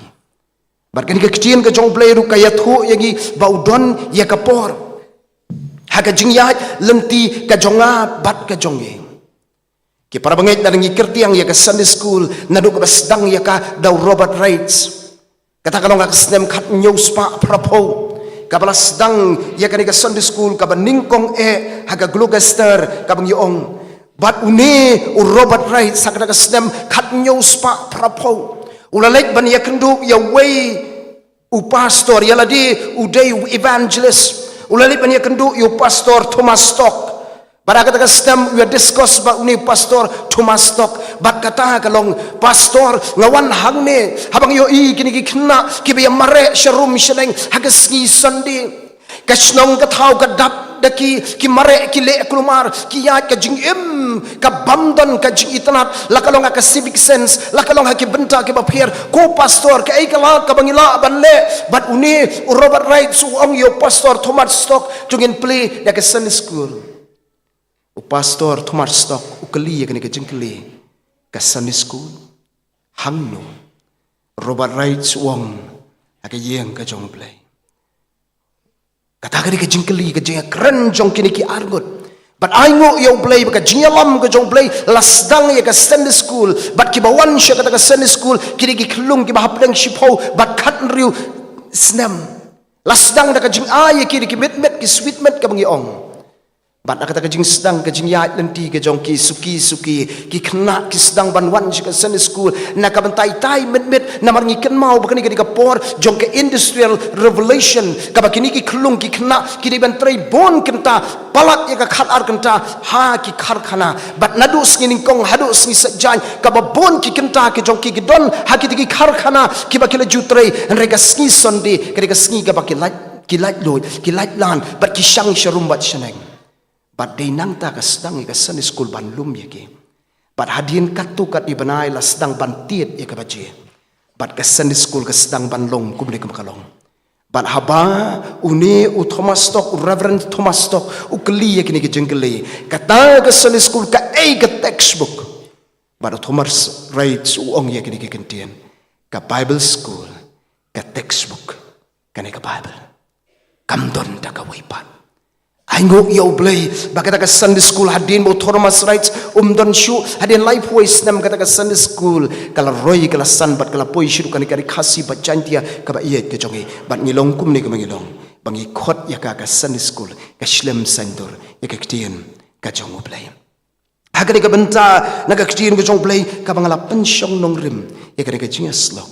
bat kan ka kitien ka jong play ru ka yathu yangi ba udon ya kapor ha ka jingya lenti ka jonga bat ka jongi ki para bangit na ringi kirtiang ya ka Sunday school nadu ka basdang ya ka daw Robert Wright kata kalong ka snem khat news pa prapo ka balasdang ya ka ni ka Sunday school ka baningkong haga Gloucester ka bang yong bat uni Robert Wright sa ka snem khat news pa prapo ulalek ban ya kendu ya way pastor ya ladi uday evangelist ulalek ban ya kendu ya pastor Thomas Stock. Pada kata stem we discuss ba uni pastor Thomas Stock bat kata kalong pastor ngawan hang ne habang yo I kini ki khna ki be mare sharum sheneng hagas ngi sandi kasnong ka thau ka dap daki ki mare ki le kulumar ki ya ka jing ka bamdon ka jing itanat la kalong ka civic sense la kalong ki benta ki ba pher ko pastor ka ai kala ka bangila banle bat uni Robert Wright su ong yo pastor Thomas Stock jungin play da ka Sunday school pastor Thomas Stock ukali ya kini ka jingkali ka Sunday school hangno Robert Wright wong aka yeng ka jong play kata ka jingkali ka jeng keren jong kini ki argot but I ngo yo play ka jingalam ka jong play lasdang ya ka Sunday school but ki bawan sya kata ka Sunday school kini ki klung ki bahapdang shipho but khat riu snem lasdang da ka jing ay kini ki met ki sweet met ka bangi ong bat kata kajing sedang kajing ya nanti kajong ki suki ki kena ki sedang banwan jika Sunday school na ka bantai tai met na marngi ken mau bakani ka por jong ke industrial revolution ka bakini ki klung ki kena ki di bantrai bon kenta palat ya ka khat ar kenta ha ki kharkhana bat nadu sngin kong hadu sngi sajan ka bon ki kenta ki jong ki don ha ki kharkhana ki bakile jutrai rega sngi sonde ka sngi ka bakilai ki light lan bat ki shang sharum bat shaneng bat day nang ta ka sedang ka Sunday school ban lum yake bat hadin katu kat ibanai la sedang ban tiet ya ka baje bat ka Sunday school ka sedang ban long kumle kam kalong bat haba uni Thomas Stock Reverend Thomas Stock ukli yake ni ke jengkele kata ka Sunday school ka ka textbook bat Thomas Wright uong yake ni ke kentien ka Bible school ka textbook kani ka Bible kamdon ta ka wipat Aingo yo play bakata ka Sunday school hadin mo Thomas Wright don shu hadin life ways nam kata ka Sunday school kala roy kala san bat kala poi shiru kani kari khasi bat chantia ka ba iet ke jongi bat ngilong kum ni ka mangilong bangi khot ya ka Sunday school ka shlem sandor ya ka ktien ka jongo play hagani ka benta na ka ktien ka jong play ka bangala pensyong nong rim ya ka jingas lo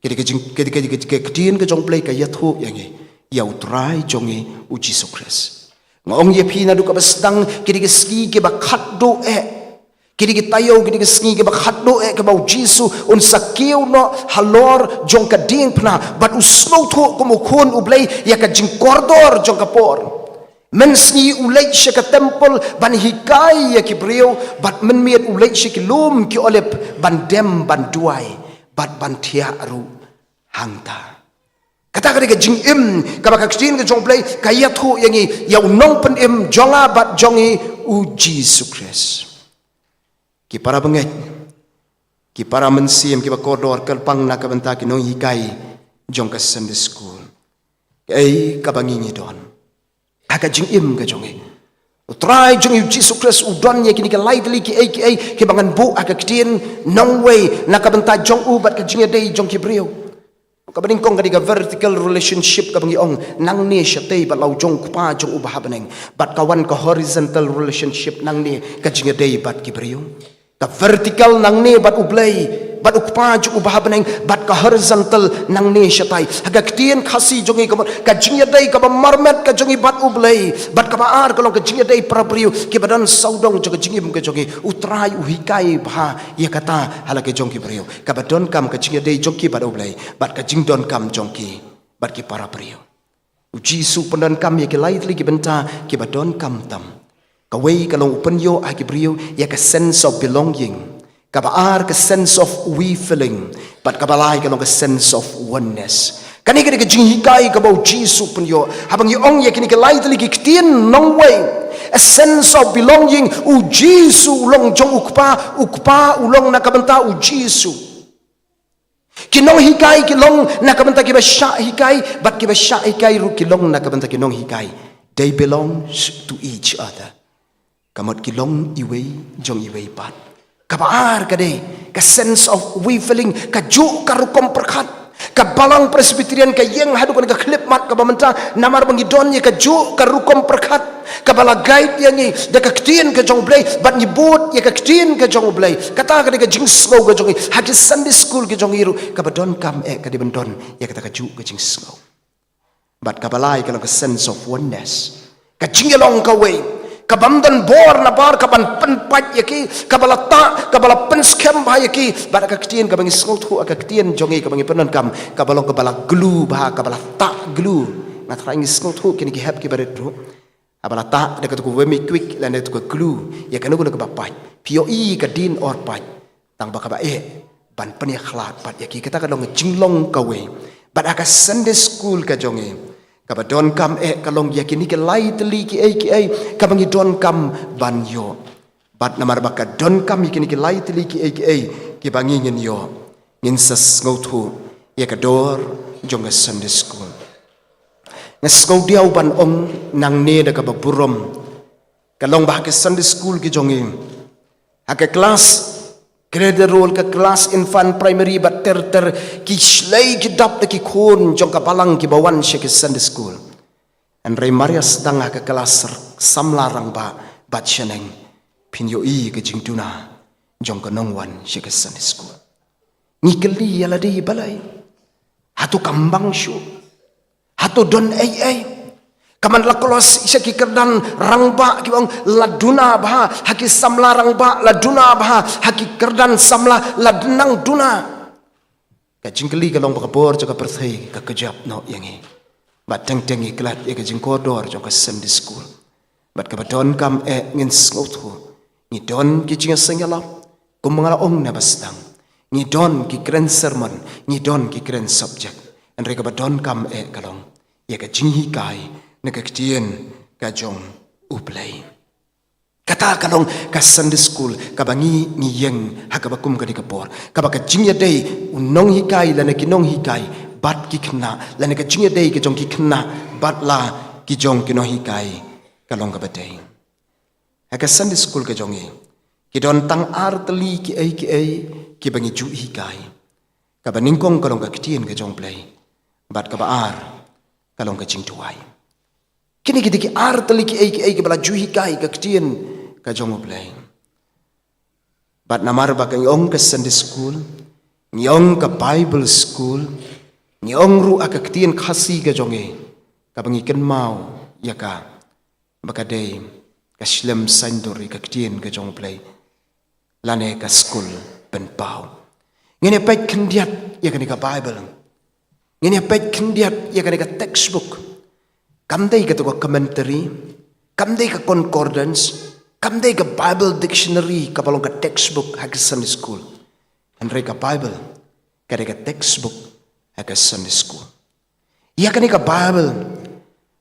ka ktien ka jong play ka yathu yangi ya utrai jongi u Jesus Christ ngong ye phina du ka basdang kiri ke ski ke ba khat do kiri ke tayo kiri ke ski ke ba khat do ke ba jisu un sakeu no halor jong ka ding phna but usno tho ko mo khon ublei ya ka jing kordor jong ka por men ski ulai she ka temple ban hikai ya ki brio but men miet ulai she ki lum ki olep ban dem ban duai bat ban thia ru hangta kata ka jing ka ba ka jing ka jong play ka ya thu yangi ya nong pen jonga bat jongi u Jesus Christ ki para banget ki para mensiam ki bakodor kelpang na kabenta ki nong hikai jong ka Sunday school ai ka bangi ni don aga jing im ka jong try jong yu Jesus Christ udon ye kini ka lightly ki ai ki bangan bu aga kitien nong way na kabenta jong u bat ka jing dei jong ki brio kabaning kong kadiga vertical relationship kabangi ong nang ni syatay bat lau jong kupa jong ubah beneng bat kawan ka horizontal relationship nang ni ka jinga day bat kibriyo ka vertical nang ni bat ublay bat ukpa jong ubah beneng bat ka horizontal nang ni syatay haga kitien khasi jongi ka jinga day ka marmet ka jongi bat ublay bat ka baar kalong ka jinga day prapriyo ki badan saudong jong jingim ka jongi utrai uhikai bha ya kata hala ke jong kibriyo ka badon kam ka jinga day jong ki bat ublay bat ka jing don kam jong ki bat ki para priyo uji su pendan kam ya ki lightly ki benta ki badon kam tam ka wei kalong upenyo a ki priyo ya ka sense of belonging ka baar ka sense of we feeling but ka balai kalong ka sense of oneness kani ka jing hikai ka bau jisu penyo habang yong ya kini ka lightly ki kitien nong way a sense of belonging u jisu long jong ukpa ulong na kabenta u jisu kinong hikai kilong na kabenta ki basha hikai but ki basha hikai ru kilong na kabenta kinong hikai they belong to each other kamot kilong iwei jong iwei pat kabaar kade ka sense of we feeling ka ju karukom perkat ka balang presbyterian ka yeng hadu ka klip mat ka bamenta namar bangi don ye ka ju karukom perkat ka bala guide yang ni de ka ktien ka jong blay bat ni boat ye ka ktien ka jong blay kata ka de ka jing slow ka jong hagi Sunday school ka jong iru ka badon kam ka di bendon ye kata ka ju ka jing slow bat ka balai ka sense of oneness ka jingelong ka way kabamdan bor na bar kaban penpat yaki kabala kabala penskem bah yaki bar ka ktien ka bangi skot hu ka ktien jongi ka bangi penan kam kabalong kabala glue bah kabala ta glue na trying skot hu kini ki hab ki baret ru abala ta de ka tu wemi quick la ne tu glue ya kanu ka bapai POE ka din or pai tang ba ka ba ban penia khlat pat yaki kita ka dong jinglong ka we bar ka Sunday school ka jongi kaba don kam kalong yakini ke lightly ki ai kabangi don kam banyo bat namar baka don kam yakini ke lightly ki ai ki bangi ngin yo ngin sas ngothu ya ka dor jong Sunday school ngas go diaw ban ong nang ne da ka baburom kalong ba ka Sunday school ki jongi ha ka class grade roll ka class infant primary but ter ki slay ki dap ki khon jong ka balang ki bawan she ki Sunday school and ray marias danga ka class samlarang ba bat sheneng pinyo I ka jingtuna jong ka nongwan she ki Sunday school ni kali yala di balai hatu kambang shu hatu don ai kaman lakolos isa ki kerdan rangba ki bang laduna bah haki samla rangba laduna bah haki kerdan samla ladnang duna ka jingkeli ka long bakabor jaga perthai ka kejap no yangi bat teng tengi klat ya ka jingkodor jaga Sunday school bat ka badon kam ngin sngotu ni don ki jinga sengala kumangala ong na bastang ni don ki kren sermon ni don ki kren subject and reka badon kam kalong ya ka jinghi kai nakaktien ka jong uplay kata kalong ka Sunday school kabangi ngiyeng hakabakum ka dikapor kabaka jingya day unong hikai lana kinong hikai bat kikna lana ka jingya day ka jong kikna bat la ki jong kinong hikai kalong ka batay haka Sunday school ka jongi kidon tang artli ki ai ki bangi ju hikai kabaningkong kalong ka kitien ka jong play bat ka baar kalong ka jingtuai kini kita ki artli ki ai ki bala juhi kai ka ktien ka jong play bat namar ba ka yong ka Sunday school nyong ka Bible school nyong ru aka ktien khasi ka jonge ka bangi ken mau ya ka baka day ka shlem sandori ka ktien ka jong play lane ka school ben pau ngene pek kendiat ya ka Bible ngene pek kendiat ya ka textbook kamdai ka to commentary kamdai ka concordance kamdai ka Bible dictionary kapalong ka textbook ha ka Sunday school and ka Bible ka textbook ha ka Sunday school ya ka Bible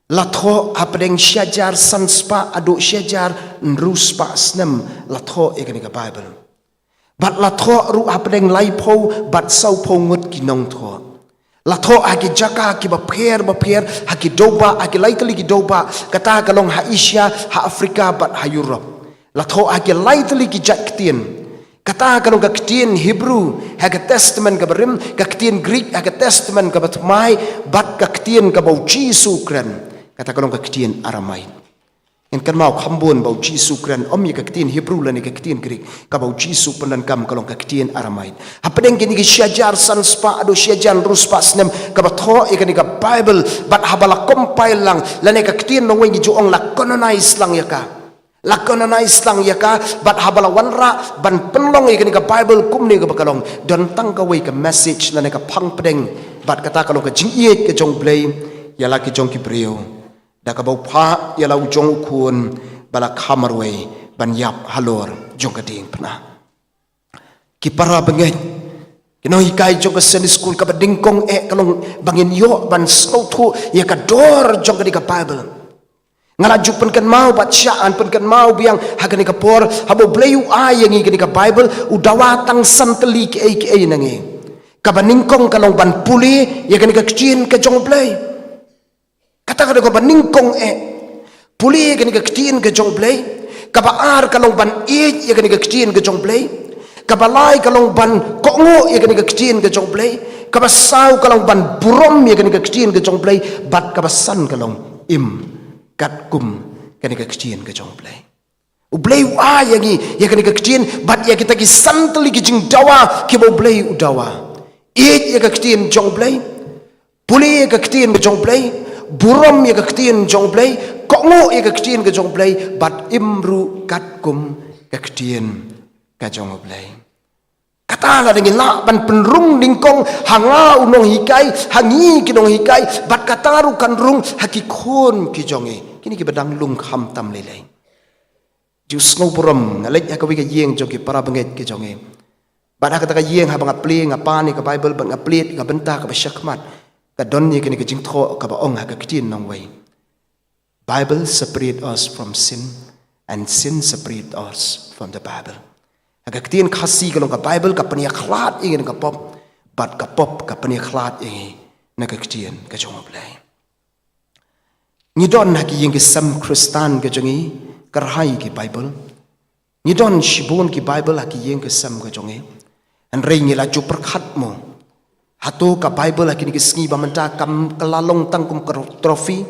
latho apdeng syajar sanspa adu syajar nruspa snem latho ya ka Bible Bat la tho ru hapdeng lai pho bat sau pho ngut ki nong tho. La tho agi jaka ki ba pher haki doba agi laitali ki doba kata kalong ha Asia ha Afrika bat ha Europe. La tho agi laitali ki jat ktien. Kata kalong ka ktien Hebrew ha ka Testament ka berim ka ktien Greek ha ka Testament ka batmai bat ka ktien ka bau Jesu kren. Kata kalong ka ktien Aramai. En kan mau khambon bau Jesu kren om ye ka ktien Hebrew la ni ka ktien Greek ka bau Jesu penan kam kalong ka ktien Aramai. Hapdeng kini ki syajar san spa ado syajan ruspa snem ka batho ye ka ni ka Bible bat habala compile lang la ni ka ktien nong wengi juong la canonize lang ya ka. La canonize lang ya ka bat habala wanra ban penlong ye ka ni ka Bible kum ni ka bakalong don tang ka wei ka message la ni ka phang pedeng bat kata kalong ka jing ye ka jong blai ya la ki jong ki breo. Da ka bau pha ya lau jong kun bala khamarwe ban yap halor jong ka ding pna ki para bengen kino hikai jong ka Sunday school ka badingkong kalong bangin yo ban snow thu ya ka dor jong ka di ka Bible ngala jupen kan mau bat syaan pen kan mau biang hagani ka por habo bleyu ayangi ka di ka Bible udawa tang santeli ki ai nangi ka baningkong kalong ban puli ya ka ni ka kchin ka jong blay. Kata kada ko baningkong puli kani ka ktien ka jong play ka baar kalong ban ya kani ka ktien ka jong play ka balai kalong ban kongo ya kani ka ktien ka jong play ka basau kalong ban burom ya kani ka ktien ka jong play bat ka basan kalong im kat kum kani ka ktien ka jong play ublay wa yangi ya kani ka ktien bat ya kita ki santali ki jing dawa ki bo blay udawa ya ka ktien jong play puli ya ka ktien ka jong play burom ya ka ktien jong play kongo ya ka ktien ka jong play bat imru kat kum ka ktien ka jong play kata la dengan la ban penrung dingkong hanga unong hikai hangi kinong hikai bat kataru kan rung hakikon ki jonge kini ki badang lung kham tam lelai ju snow burom ngalek ya ka wi ka yeng jong ki para benget ki jonge bat kata ka yeng ha bang apli ngapa ni ka Bible bang aplit ka benta ka syakmat ka don ye kini ka jing tho ka ba ong ha ka ktien nong wei Bible separate us from sin and sin separate us from the Bible aga ktien khasi ka long ka Bible ka pania khlat ingin ka pop bat ka pop ka pania khlat ingi na ka ktien ka jong blai ni don ha ki yeng ki sam Kristan ka jongi karhai ki Bible ni don shibun ki Bible ha ki yeng ki sam ka jongi an rei ngi la ju perkhat mo hatu ka Bible akini kisngi bamenta kam kelalong tang kum trofi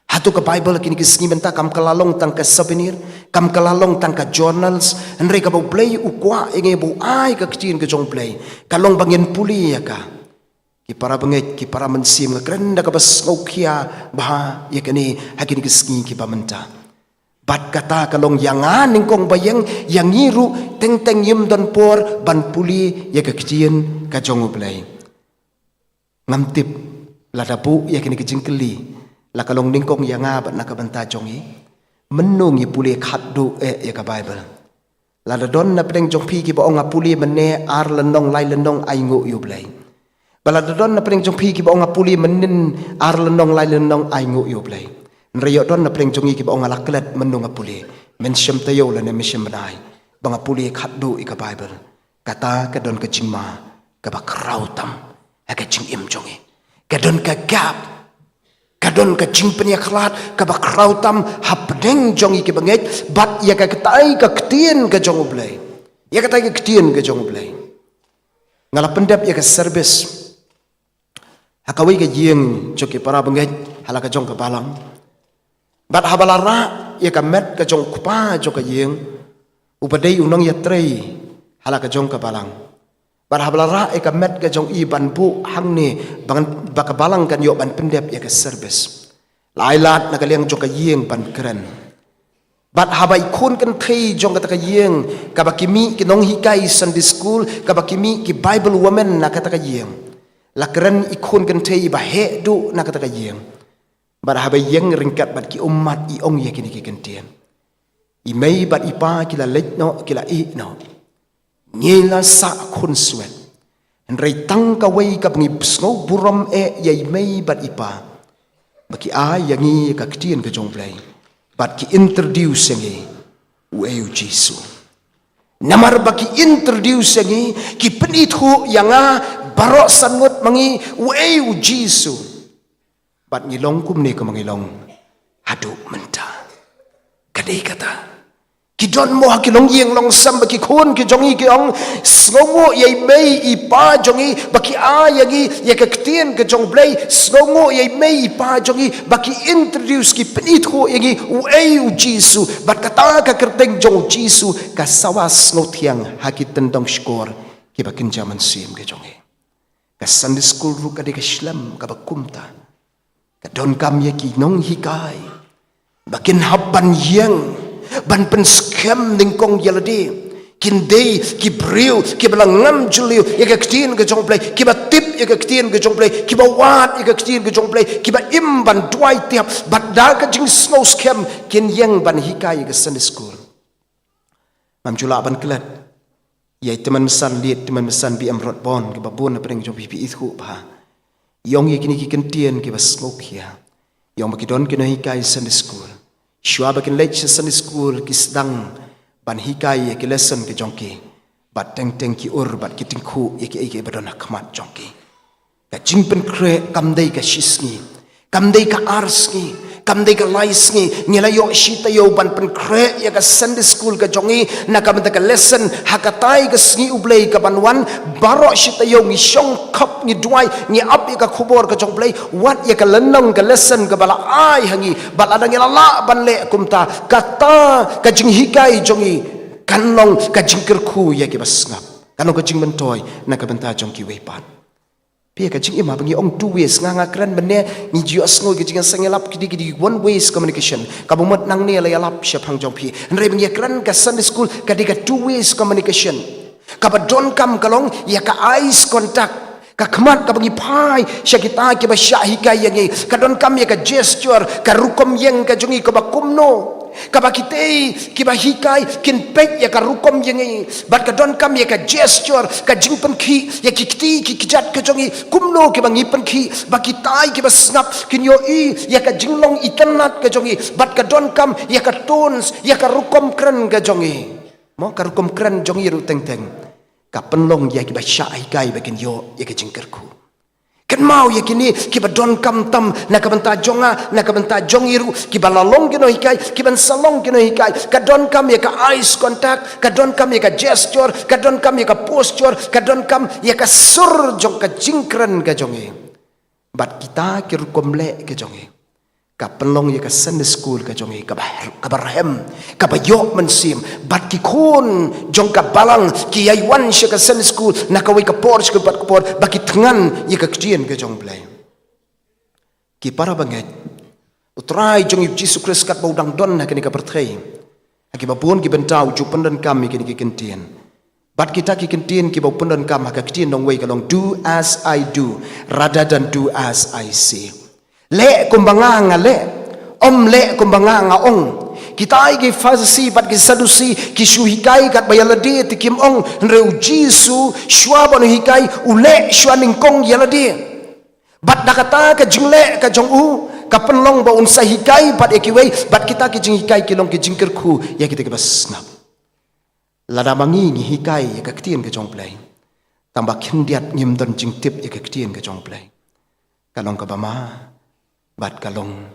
hatu ka Bible akini kisngi benta kam kelalong tang ka souvenir kam kelalong tang ka journals andre ka bo play ukwa inge bo ai ka ktin ka jong play kalong bangin puli ya ka ki para banget ki para mensim ka krenda ka bas ngokia bah ya kani akini kisngi ki bamenta bat kata kalong yangan ningkong bayang yang ngiru teng teng yim don por ban puli ya ka ktin ka jong play ngamtip la dapu ya kini kejingkeli la kalong ningkong ya nga bat nakabanta jongi menung yi puli khaddu ya ka Bible la da don na pedeng jong pi ki ba ong puli menne ar lenong lai lenong ai ngu yu blai bala da don na pedeng jong pi ki ba ong puli menin ar lenong lai lenong ai ngu yu blai nreyo don na pedeng jongi ki ba ong laklet menung puli men syem tayo la ne mishem banai bang puli khaddu i ka Bible kata ka don ka jingma ka ba krautam aga jing im jongi kadon ka gap kadon ka jing penia khlat ka ba krautam hapdeng jongi ki banget bat ya ka ketai ka ktien ka jong blai ya ketai ka ktien ka jong blai ngala pendap ya ka service hakawi ka yeng joki para banget hala ka jong ka balang bat habalara ya ka met ka jong kupa joka yeng upadai unong ya trei hala ka jong ka balang barhablara eka met ka jong i ban bu hang ni bangan bakabalang kan yo ban pendep ya ka service lailat na kaliang jong ka yeng ban keren bat habai khun kan thei jong ka yeng ka bakimi ki nong hikai Sunday school ka bakimi ki Bible woman na ka yeng la keren i khun kan thei ba he du na ka yeng bar habai yeng ringkat bat ki ummat i ong ye kini ki kentien i mei bat i pa ki la lek no ki la i no ngela sa khun swet en rei tang ka wei ka ngi sno buram yai mei bat ipa baki a yangi ka ktien ka jong play bat ki introduce ngi u eu jisu Namar baki introduce yangi ki penithu yanga barok sangut mangi wei u Jisu. Bat ngilong kum ni ko mangilong hadu menta. Kadai kata ki don mo hakilong yeng long sam baki khon ki jongi ki ong sngongo yai mei ipa jongi baki a yangi yakaktian ke jong blai sngongo yai mei ipa jongi baki introduce ki penithu yangi wei u Jisu bat kata ka kerteng jong Jisu ka sawas ngothiang hakitan dong skor ki bakin jaman sim ke jongi ka Sunday school ru ka de ka Islam ka bakumta ka don kam yaki nong hikai bakin habban yang ban pen scam dingkong yaladi kin day ki briu ki belangam juliu ya ka ktin ke jong play ki ba tip ya ka ktin ke jong play ki ba wat ya ka ktin ke jong play ki ba im ban twai tiap bat da ka jing snow scam kin yang ban hikai ke Sunday school mam jula ban kelat ya teman mesan liat teman mesan bi amrot bon ki ba bon apa ding jong pipi itu ba yong ye kini ki kentien ki ba smoke ya yong ba ki don ki no hikai Sunday school Shua bakin lech Sunday school ki sedang ban hikai ki lesson ki jongki bat teng ki ur bat ki tingku ki badona khamat jongki ka jingpen kre kamdei ka shisni kamdei ka arsni kamdei ka laisni ngela yo shita yo ban pen kre ya ka Sunday school ka jongi na kamda ka lesson hakatai ka sni ublei ka banwan baro shita yo ngi shong khap ngi duai ngi ap ya ka khubor ka jong play wat ya ka lenong ka lesson ka bala ai hangi bala dang la ban le kumta kata ka jing hikai jongi kanlong ka jing kerku ya ki basngap kanong ka jing mentoy na ka benta jong ki wepan pia ka jing ima bangi ong two ways nga kran benne ni jiu asngoi ka jing sangelap kidi one ways communication ka bumot nang ne la yalap sya phang jong pi nre bangi kran ka Sunday school ka diga two ways communication ka ba don kam kalong ya ka eyes contact ka khamat ka bangi pai sya kita ki ba sya hikai yangi ka don kam ya ka gesture ka rukom yang ka jongi ka ba kumno ka ba kitei ki ba hikai kin pek ya ka rukom yangi bat ka don kam ya ka gesture ka jingpen khi ya ki kiti ki kijat ka jongi kumno ki bangi pen khi ba kitai ki ba snap kin yo i ya ka jinglong itanat ka jongi bat ka don kam ya ka tones ya ka rukom kran ka jongi mo ka rukom kran jongi ru teng ka penlong ya ki ba sya hikai bakin yo ya ka jingkerku kan mau ya kini ki ba don kam tam na ka benta jonga na ka benta jongiru ki ba lalong ki no hikai ki ban salong ki no hikai ka don kam ya ka eyes contact ka don kam ya ka gesture ka don kam ya ka posture ka don kam ya ka sur jong ka jingkran ka jongi bat kita ki rukom le ka jongi ka penlong ya ka Sunday school ka jongi ka barhem ka ba yok mensim bat ki khon jong ka balang ki yaiwan sya ka Sunday school na ka wei ka por ka bat ka por ba ki tngan ya ka kdien ka jong blai ki para banget utrai jong Jesus Christ kat baudang don na kini ka perthei ki ba pun ki bentau ju pendan kam ki ki kentien bat kita ki kentien ki ba pendan kam ka kdien dong wei ka long do as I do rather than do as I say le kumbanga nga le om le kumbanga nga ong kita gi Farisi bat gi Sadusi ki shuhikai kat bayalade ti kim ong reu Jisu shwa bon hikai ule shwa ning kong yalade bat dakata ka jingle ka jong u ka penlong ba un sahikai bat ekiwei bat kita ki jing hikai ki long ki jingker khu ya kita ki basnap lada mangi ni hikai ka ktien ka jong play tambah kindiat ngim don jing tip ya ka ktien ka jong play kalong ka bama bat kalong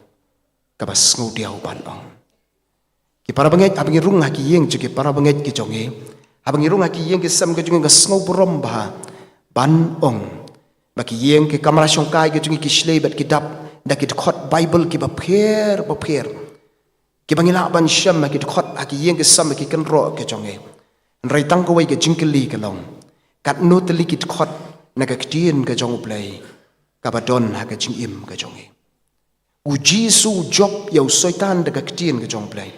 kabas ngudiaw ban ong ki para banget abang irung haki yeng ki para banget ki jonge abang irung haki yeng ki sam ka jonge ngasngau purom ba ban ong baki yeng ki kamara shongkai ki jonge ki shlei bat ki dap da ki khot bible ki ba pher ki bangila ban sham ki khot haki yeng ki sam ki kan ro ki jonge rai tang ko wei ki jingkeli ka long kat no teli ki khot na ka ktien ka jong play ka ba don ha ka jing im ka jonge u Jisu job ya soitan de ka ktien ka jong play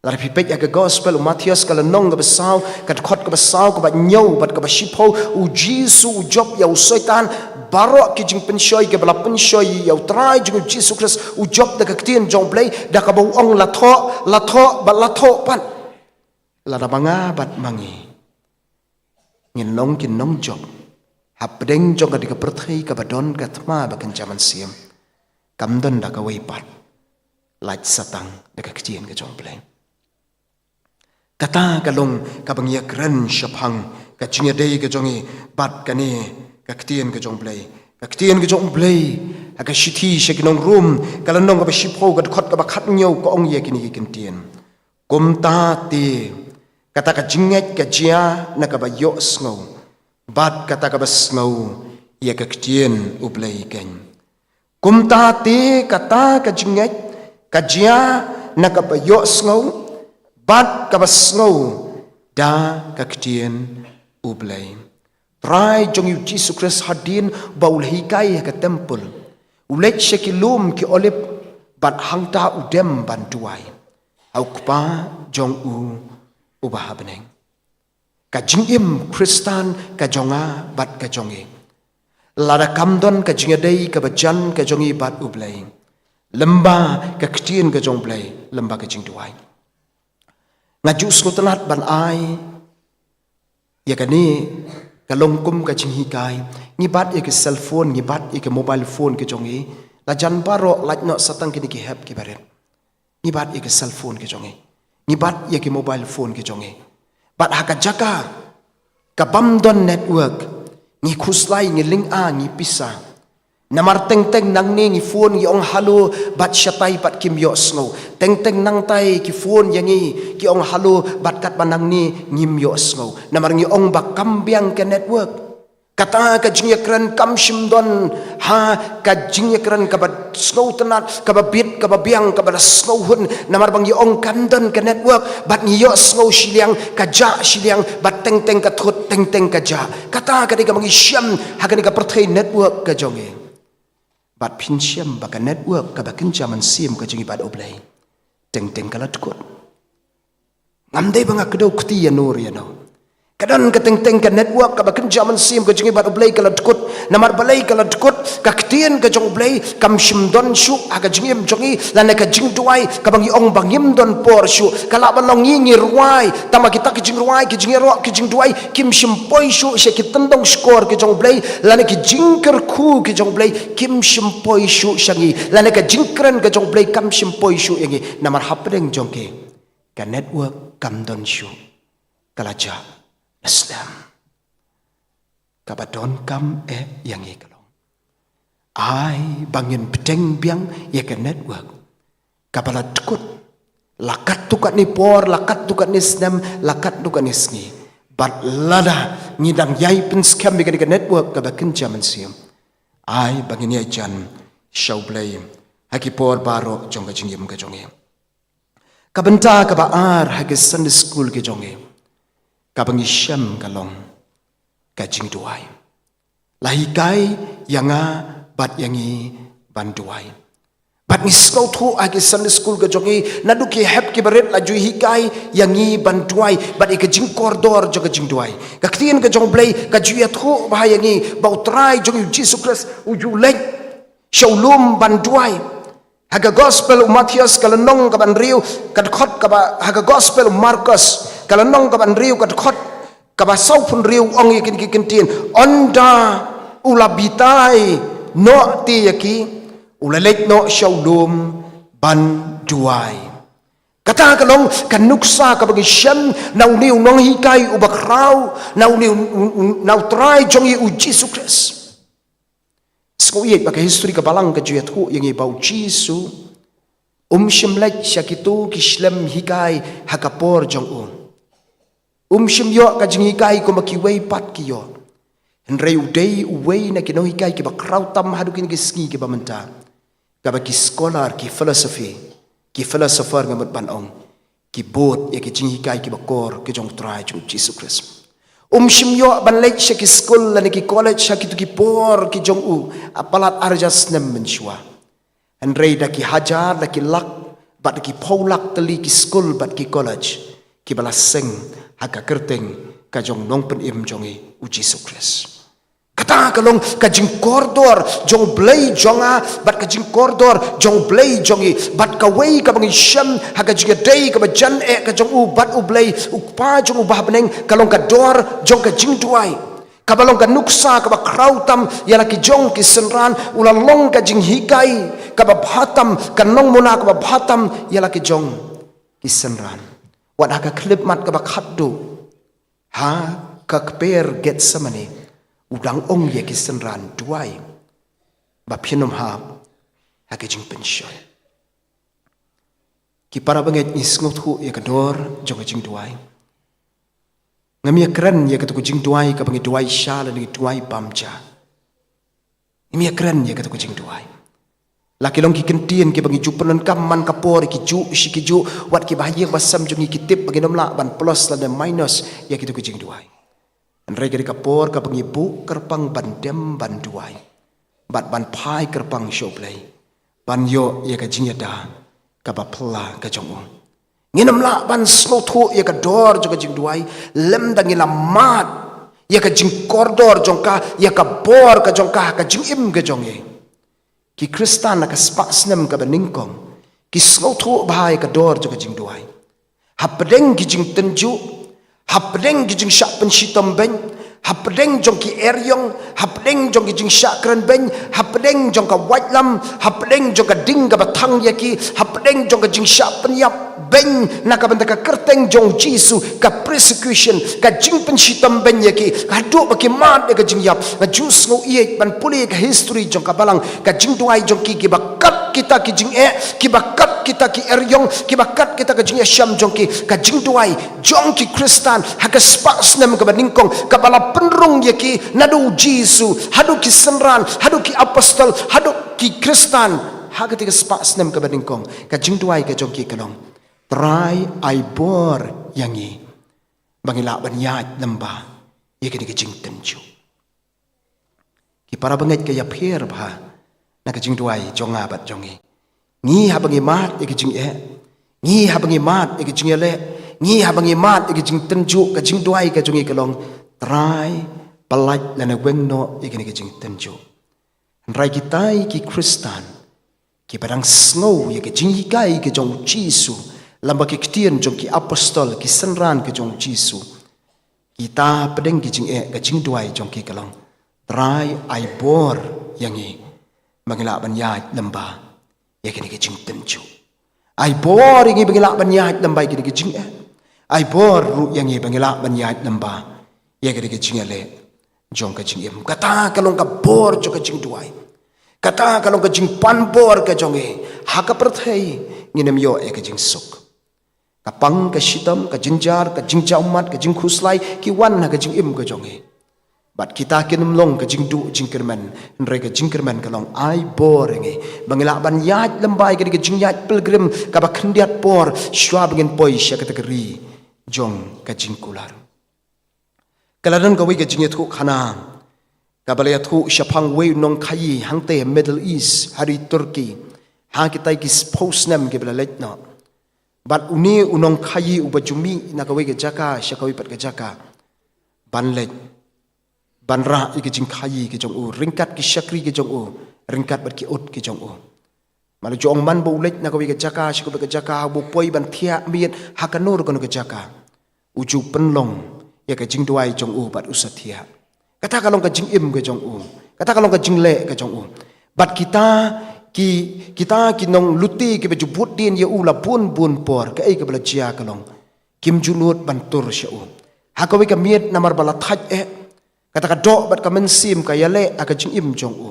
la pipet ya ka gospel u Matthias ka lanong ka basau ka khot ka basau ka ba nyau bat ka ba shipho u Jisu job ya soitan baro ki jing penshoi ke bala penshoi ya trai jing Jesus Christ u job de ka ktien jong play da ka ba ong la tho pan la da banga bat mangi ngin long kin nong job hap deng jong ka di ka perthei ka ba don ka thma ba kan jaman siam kamdon da ka wei pat lach satang da ka ktien ka jong play kata kalong kabang ya kren shapang ka jinga dei ka jongi bat ka ni ka ktien ka jong blai ka ktien ka jong blai ka shithi shekinong room kalanong ka shipho ka khot ka khat nyau ko ong ye kini ki tien kum ta ti kata ka jinget ka jia na ka ba yo sngo bat kata ka ba sngo ya ka ktien u blai ken kum ta ti kata ka jinget ka jia na ka ba yo sngo bat ka ba sngo da ka ktien u blai try jong yu Jesus Christ hadin baul hikai ka temple ulet shekilum ki olip bat hangta udem ban tuai au kpa jong u ubahabneng ka jingim Kristan ka jonga bat ka jongi lada kamdon ka jingadei ka bajan ka jongi bat ublai lemba ka ktien ka jong blai lemba ka jing tuai ngajus ngotenat ban ai ya kani kalongkum ka jing hikai ngibat ya ke cellphone ngibat ya ke mobile phone ke jongi la jan baro laj no satang kini ki hep ki baret ngibat ya ke cellphone ke jongi ngibat ya ke mobile phone ke jongi bat haka jaka ka bamdon network ngi khuslai ngi link a ngi pisa namar teng teng nang ni ngi phone ngi ong halo bat shatai pat kim yo sngo teng teng nang tai ki phone yangi ki ong halo bat kat manang ni ngim yo sngo namar ngi ong bak kambiang ke network kata ka jing yakran kam shimdon ha ka jing yakran ka bat snow tenat ka ba bit ka ba biang ka ba snow hun namar bang ong kandan ka network bat ngi yo snow shiliang ka ja shiliang bat teng teng ka thot teng teng ka ja kata ka diga mangi syam ha ka diga perthai network ka jonge bat pin syam ba ka network ka ba kenjaman sim ka jingi bat oblai teng teng kala tkot ngamdai banga kedau kti ya nur ya no kadang keteng teng ka network ka bakin jaman sim ka jingi bat oblai kala tkut namar balai kala tkut ka ktien ka jong oblai kam shimdon shu aga jingim jongi lana ka jing duai ka bangi ong bangim don por shu kala banong ngi ruai tama kita ki jing ruai ki jing ro ki jing duai kim shimpoi shu she ki tendong skor ki jong oblai lana ki jing ker khu ki jong oblai kim shimpoi shu shangi lana ka jing kren ka jong oblai kam shimpoi shu yangi namar hapdeng jongke ka network kam don shu kala ja Islam kabadon kam yang ikalong ai bangin peteng biang ya ke network kabala tukut lakat tukat ni por lakat tukat ni Islam lakat tukat ni sngi bat lada ngidang yai pen scam ke network kabakin jaman siam ai bangin ya jan show play haki por baro jong ka jingim ka jonge kabenta ka baar haki Sunday school ke jonge kabang isyam kalong kajing duai lahikai yanga bat yangi banduai bat niskau thu agi Sunday school ka jongi naduki hep ki baret la jui hikai yangi banduai bat ikajing kordor jo kajing duai kaktien ka jong blai ka jui thu bahayangi bautrai jong Jesus Christ ujulek shaulum banduai haga gospel Matius kalanong ka banriu kad khot ka ba haga gospel Markus kalanong ka banriu kad khot ka ba sau pun riu ong yakin kikentin onda ulabitai no ti yaki ulalek no shaulum ban duai kata kalong kanuksa ka bagi syam nau niu nong hikai ubakrau nau niu nau try jongi u Jesus Christ skoyek bagi history ka balang ka juyat hu yang ibau Jisu shimlek syakitu kislam hikai hakapor jong shim yo ka jing hikai ko makiwei pat kiyo henrei udei uwei na kino hikai ki bakrau tam hadukin ki ski ki bamenta ka bagi scholar ki philosopher ngamut banong ki bot ya ki jing hikai ki bakor ki jong try ju Jesus Christ shim yo ban lek shaki school la ki college shaki tu ki por ki jong u apalat arjas nem menshwa henrei da ki hajar da ki lak bat ki paulak teli ki school bat ki college ki balaseng haka kerteng ka jong nong pen im jongi u Jesus Christ kata kalong ka jing kordor jong blai jonga bat ka jing kordor jong blai jongi bat ka wei ka bangi syam haka jing dei ka bajan ka jong u bat u blai u pa jong u bah beneng kalong ka dor jong ka jing duai ka balong ka nuksa ka ba krautam yala ki jong ki senran ulalong ka jing hikai ka ba bhatam ka nong mona ka ba bhatam yala ki jong ki senran wat haka klip mat ka bakhatdu ha ka kper get samani udang ong ye kisenran duai ba phinom ha haka jing pensyon ki para banget ni sngot hu ye ka dor jong jing duai ngami kran ye ka tu jing duai ka bangi duai shala ni duai bamja ngami kran ye ka tu jing duai laki long ki kentien ki bangi jupanan kamman kapor ki ju shi ki ju wat ki bahaya basam jungi ki tip bagi nomla ban plus la dan minus ya ki tu jing duai an rega kapor ka bangi bu kerpang ban dem ban duai bat ban pai kerpang shoplay ban yo ya ka jing da ka ba pla ka jong nginam la ban snow thu ya ka dor jo ka jing duai lem dangi la mat ya ka jing kordor jong ka ya ka bor ka jong ka jing im ka jong ye ki kristan ka spasnem ka beningkong ki snow thu bahai ka dor jo ka jing duai hapdeng ki jing tenju hapdeng ki jing syak pen shitom ben hapdeng jong ki eryong hapdeng jong ki jing syak kren ben hapdeng jong ka wajlam hapdeng jong ka ding ka bathang yaki hapdeng jong ka jing syak pen yap ben nak benda ka kerteng jong jisu ka persecution ka jing pen shitom ben yaki hadu baki mat ka jing yap ka jus ngo ie ban puli ka history jong ka balang ka jing duai jong ki bakat kita ki jing ki bakat kita ki eryong ki bakat kita ka jing syam jong ki ka jing duai jong ki kristan haka spas nem ka baningkong ka bala penrung yaki nadu jisu hadu ki senran hadu ki apostol hadu ki kristan haka tiga spas nem ka baningkong ka jing duai ka jong ki kalong try ai bor yangi bangila banyat lamba yaki ni ka jing tenju ki para banget ka yapher ba na ka jing duai jonga bat jongi ngi habangi mat yaki jing ngi habangi mat yaki jing le ngi habangi mat yaki jing tenju ka jing duai ka jongi kalong try palaj lana wengno yaki ni ka jing tenju rai kitai ki kristan ki padang snow yaki jing hikai ka jong jisu lamba ki ktien jong ki apostol ki senran ka jong jisu kita pedeng ki jing ka jing duai jong ki kalong try ai bor yangi mangila banyat lamba yaki ni ka jing tenju ai bor yangi bangila banyat lamba yaki ni ka jing ai bor ru yangi bangila banyat lamba yaki ni ka jing le jong ka jing kata kalong ka bor jong ka jing duai kata kalong ka jing pan bor ka jong haka perthai nginem yo ka jing suk kapang ka shitam ka jinjar ka jingja umat ka jing khuslai ki wan na ka jing im ka jong bat kita kinum long ka jing du jing kerman nre ka jing kerman ka long ai bor ngi bangila ban yat lembai ka jing yat pilgrim ka ba khndiat por shwa bangin poi sha kategori jong ka jing kular kaladan ka wi ka jing thu khana ka balaya thu shapang we nong khai hangte middle east hari turkey ha kitai ki posnam ke bala letna bat uni unong khai ubajumi na ka wi ka jaka shakawi pat ka jaka banlet banra ki jing khai ki jong u ringkat ki shakri ki jong u ringkat bat ki ut ki jong u malu jong man bo lek na ka wi ka jaka shakawi ka jaka bo poi ban thia miet hakanur kono ka jaka uju penlong ya ka jing duai jong u bat usathia kata kalong ka jing im ka jong u kata kalong ka jing le ka jong u bat kita ki nong luti ki baju but din ya u la bun por ka ai ka bala chia kalong kim julut bantur sha u hakawi ka miet namar bala thaj kata ka do bat ka mensim ka yale aka jing im jong u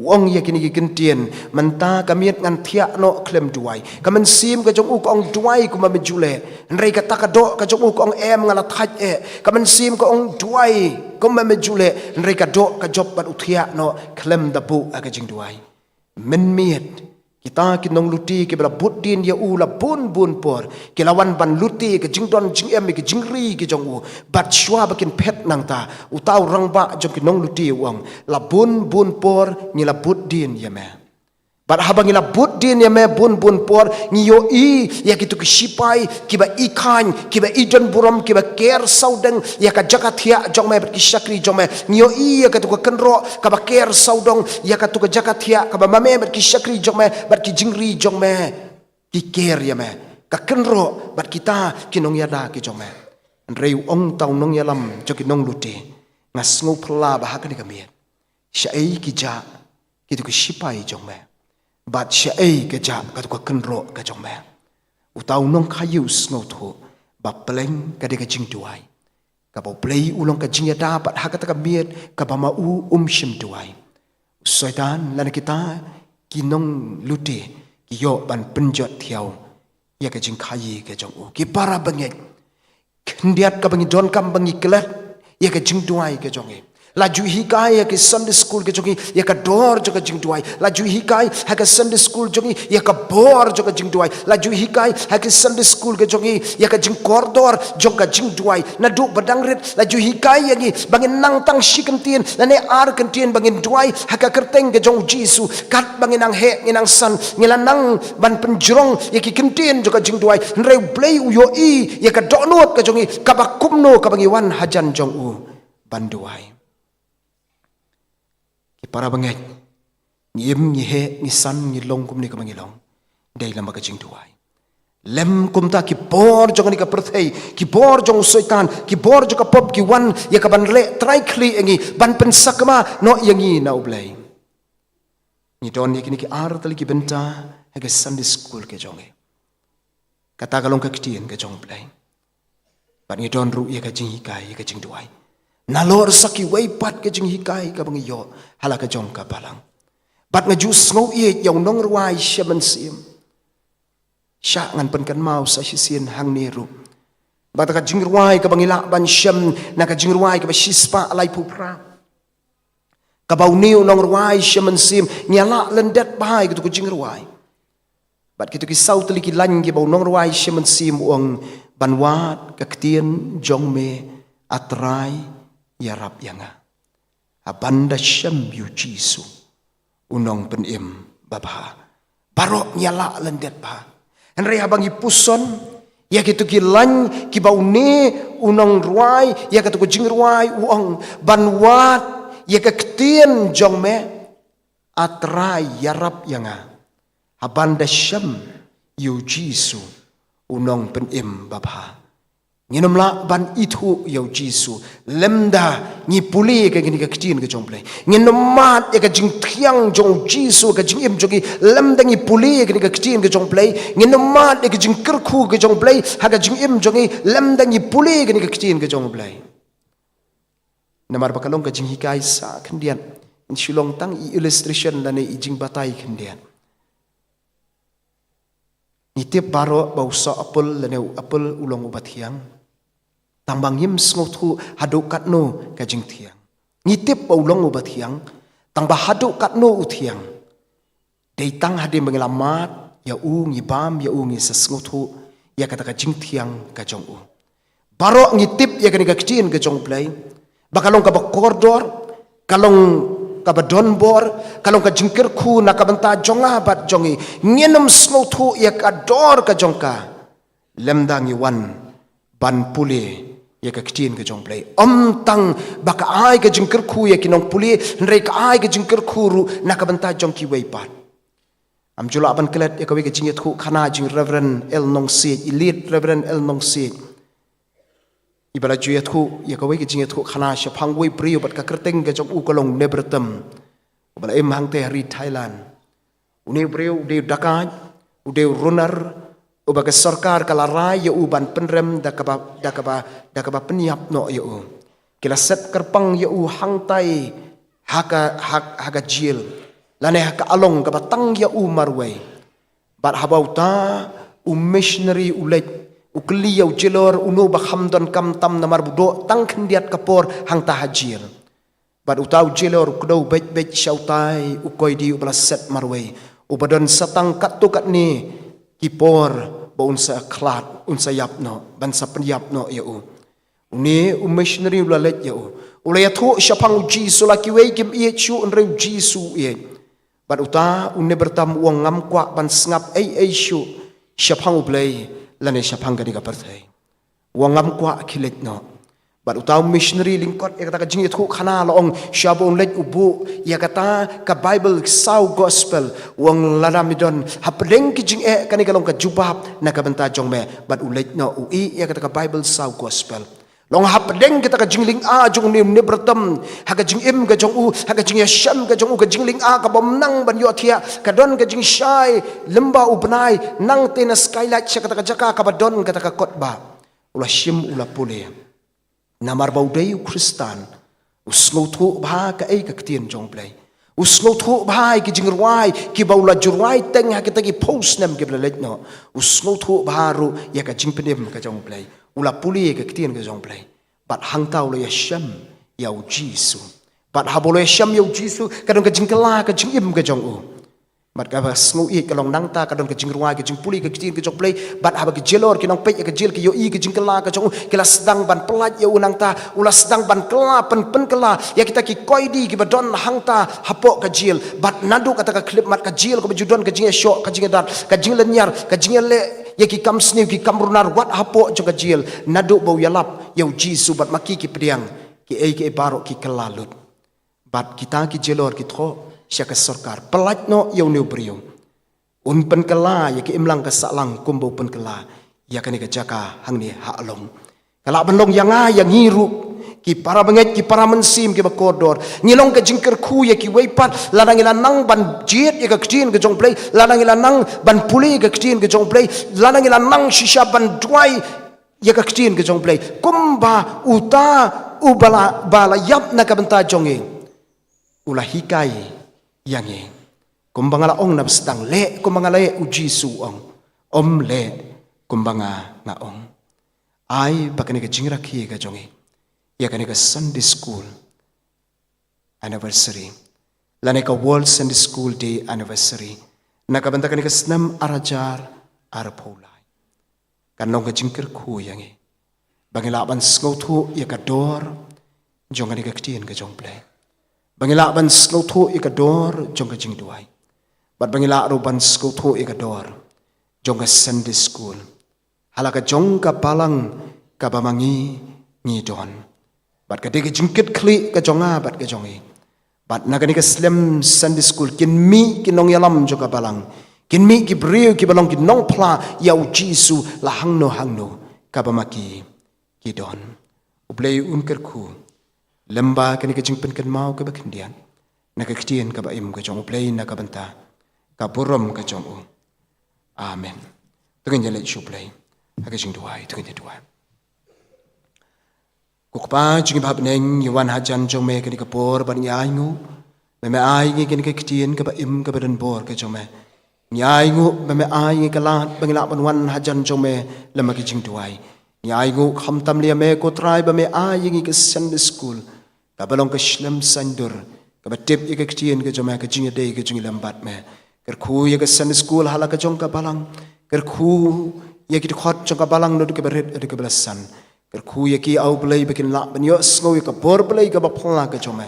wong ya kini ki kentien menta ka miet ngan thia no klem duai ka mensim ka jong u ko ong duai ku ma mejule nrei ka ta ka do ka jong u ko ong em ngala thaj ka mensim ko ong duai ko ma mejule nrei ka do ka job bat u thia no klem da bu aka jing duai men miet kita kinong luti ke bala buddin ya u la bun por ke lawan ban luti ke jingdon jing em ke jingri ke jong u bat shwa bakin pet nang ta u tau rang ba jong kinong luti wang la bun por ni la buddin ya me bat habang ila buddin ya me bun por ni yo i ya kitu ke shipai kiba ikan kiba ijon buram kiba ker saudeng ya ka jakat thia jong me bat ki shakri jong me ni yo i ya kitu ka kenro ka ba ker saudong ya ka tu ka jakat thia ka ba mame bat ki shakri jong me bat ki jingri jong me ki ker ya me ka kenro bat kita kinong ya da ki jong me reu ong tau nong ya lam jo kinong luti ngas ngo phla ba ha ka ni ka mi sha ei ki ja kitu ka shipai jong me bat sha ei ke ja ka tu ka kenro ka jong me utau nong khayu snow tho peleng ka jing tuai ka ba play ulong ka jing ya dapat hak ka miet ka ba mau shim tuai Syaitan lana kita kinong lute ki yo ban penjot thiau ya ka jing khayi ka jong u ki para bangek kendiat ka bangi don kam bangi kelat ya ka jing tuai ka jong e laju hikai ya ke Sunday school ke jongi ya ka dor joka jing tuai laju hikai ha ka Sunday school jongi ya ka bor joka jing tuai laju hikai ha ka Sunday school ke jongi ya ka jing kordor joka jing tuai na du badang rit laju hikai yangi bangin nang tang shikentien na ne ar kentien bangin tuai ha ka kerteng ke jong Jisu kat bangin nang he nginang san ngilanang ban penjrong ya ki kentien joka jing tuai nreu play u yo i ya ka donot ke jongi ka ba kumno ka bangi wan hajan jong u banduai para bangay ngim ni he ni san ni long kum ni ka mangilong dai lama ka jing tuai lem kum ta ki bor jong ni ka perthei ki bor jong Syaitan ki bor jong ka pop ki wan ya ka ban le try kli engi ban pensakma no yangi na ublai ni don ni ki ar tali ki benta ha ka Sunday school ke jong e kata kalong ka kitien ka jong blai ban ni don ru ya ka jing hikai ya ka jing tuai nalor saki waipat ke jing hikai ka bangi yo hala ka jong ka balang bat nga jus ngau ye yaw nong ruai shaman sim sha ngan pen kan mau sa sien hang ni ru bat ka jing ruai ka bangi la ban sham na ka jing ruai ka ba shispa alai pu pra ka bau niu nong ruai shaman sim nyala lendet bai ka jing ruai bat kitu ki sau tali ki lan ki bau nong ruai shaman sim uang banwat ka ktien jong me atrai ya rab yanga abanda syam yu Jisu unong penim babha barok nyala lendet ba henry abang ipuson ya kitu kilan ki baune unong ruai ya katu jing ruai uang banwat ya kektien jong me atrai ya rab yanga abanda syam yu Jisu unong penim babha nginomla ban itu yau Jisu lemda ni puli ka gini ka ktin ka jomplay nginomat ya ka jing thiang jong Jisu ka jing im jogi lemda ni puli ka gini ka ktin ka jomplay nginomat ya ka jing kerku ka jomplay ha ka jing im jogi lemda ni puli ka gini ka ktin ka jomplay namar bakalong ka jing hikai sa kendian inshilong tang i illustration lane i jing batai kendian nitip baro bausa apel lane apel ulong ubat hiang tambang yim sngotu hadu katno ka jing thiang nitip ulong ubat hiang tangba hadu katno uthiang dei tang hade mengelamat ya u ngibam ya u ngi sesngotu ya kata ka jing thiang ka jong u baro ngitip ya ka ktin ka jong play bakalong ka bakordor kalong ka badonbor kalong ka jingkir khu na ka banta jonga bat jongi ngenom sngotu ya ka dor ka jongka lemdang wan ban pule ya ka ktin ka jong play tang baka ai ka jingkir khu ya kinong pule nrei ka ai ka jingkir khu ru na ka banta jong ki wei pat am jula ban klet ya ka we ka jing thu khana jing reverend el nong si elite reverend el nong si ibala juya thu ya ka we ka jing thu khana sha phang wei priyo bat ka kerteng ka jong u kolong nebratam bala em hang te hari Thailand uni priyo de dakaj ude runner ubaga sarkar kala rai ya uban penrem dakaba peniap no ya u kila set kerpang ya u hang tai haka jil lane haka along ka batang ya u marway bat habauta missionary ulek ukli ya jilor uno ba hamdan kam tam namar budo tang khendiat kapor hang ta hajil bat utau jilor kdo bet shautai ukoi di ubla set marway ubadon satang katukat ni kipor ba unsa klat unsa yapno bansa penyapno ya u uni missionary ulalet ya u ulaya thu syapang Jisu laki we kim ie chu unre Jisu ie bat uta unne bertam uang ngam kwa ban sngap ai shu syapang ublai lane syapang gani ka perthai uang ngam kwa khilet no bat uta missionary lingkot ya kata jing thu khana laong syabon let ubu ya kata ka Bible sau gospel uang ladamidon hapdeng ki jing kani kalong ka jubab na ka banta jong me bat ulet no ui ya kata ka Bible sau gospel long hapdeng kita ka jingling a jong nim ne bertam ha ka jing im ka jong u ha ka jing yasham ka jong u ka jingling a ka bom nang ban yo thia ka don ka jing shai lemba ubnai nang te na skylight cha kata ka jaka ka badon kata ka kotba ula shim ula pule namar baudei u kristan uslo thu bha ka ei ka ktien jong play uslo thu bha ki jingruai ki baula jurwai teng ha kita ki post nem ki blet no uslo thu bha ru ya ka jingpenem ka jong play ula puli ka ktien ka jong play bat hang tau le yasham ya u jisu bat ha bole yasham ya u jisu ka dong ka jingkala ka jingim ka jong u bat ka sngu I ka long nang ta ka dong ka jingruai ka jingpuli ka ktien ka jong play bat ha ba ki jelor ki nong pe ka jil ki yo I ka jingkala ka jong kila sedang ban pelat ya unang ta ula sedang ban kela pen kela ya kita ki koidi ki badon hang ta hapok ka jil bat nadu kata ka klip mat ka jil ko bejudon ka jinga syok ka jinga dat ka jinga lenyar ka jinga le ya ki kam sniu ki kam runar wat hapok jo ka jil nadu bau yalap ya jisu bat maki ki pediang ki ei ki barok ki kelalut bat kita ki jelor ki tho syaka sarkar pelat no ya new brio un pen kela ya ki imlang ka salang kumbo pen kela ya kani ka jaka hang ni ha along kala benlong yang yang ngiru ki para benget ki para mensim ki bakodor ngilong ka jingker khu ya ki weipat ladang ilanang ban jiet ya ka ktin ka jong play ladang ilanang ban puli ka ktin ka jong play ladang ilanang shisha ban duai ya ka ktin ka jong play kumba uta ubala bala yap na ka benta jonge ulah hikai yange kumbangala ong na bastang le kumbangala uji su ong om le kumbanga nga ong ai bakane ka jingra khi ka jonge ya kane ka Sunday school anniversary lane ka World Sunday School Day anniversary nakabanta kane ka snam arajar arapolai kanong ka jingkir khu yange bangila ban skothu ya ka dor jongani ka ktien ka jong play bangila ban skothu ya ka dor jong ka jing duai bat bangila ro ban skothu ya ka dor jong ka Sunday school halaka jong ka palang ka bamangi ni don bat ka dege jingkit kli ka jonga bat ka jongi bat nagani ka slim Sunday school kin mi kin nong yalam jo ka balang kin mi ki brio ki balong ki nong pla ya jisu la hangno ka bamaki ki don ublei unker khu lamba kani ka jingpen kan mau ka bakindian na ka ktien ka ba im ka jong ublei na ka banta ka burom ka jong u amen tengin jale shuplei ka jing duai tengin duai kukpa jing bab neng yuan hajan jong me kani ka por ban nyai ngu me ai ngi kani ka ktien ka ba im ka badan bor ka jong me nyai ngu me ai ngi ka lat bangila ban wan hajan jong me lama ki jing duai nyai ngu kham tam lia me ko trai ba me ai ngi ka Sunday school ka balong ka shlam sandur ka ba tip ka ktien ka jong me ka jing dei ka jing lambat me ker khu ya ka Sunday school hala ka jong ka balang ker khu ya ki khot jong ka balang no ka beret ka belasan ker khu ya ki au blai bakin la ban yo sngo ka bor blai ka ba phla ka jong me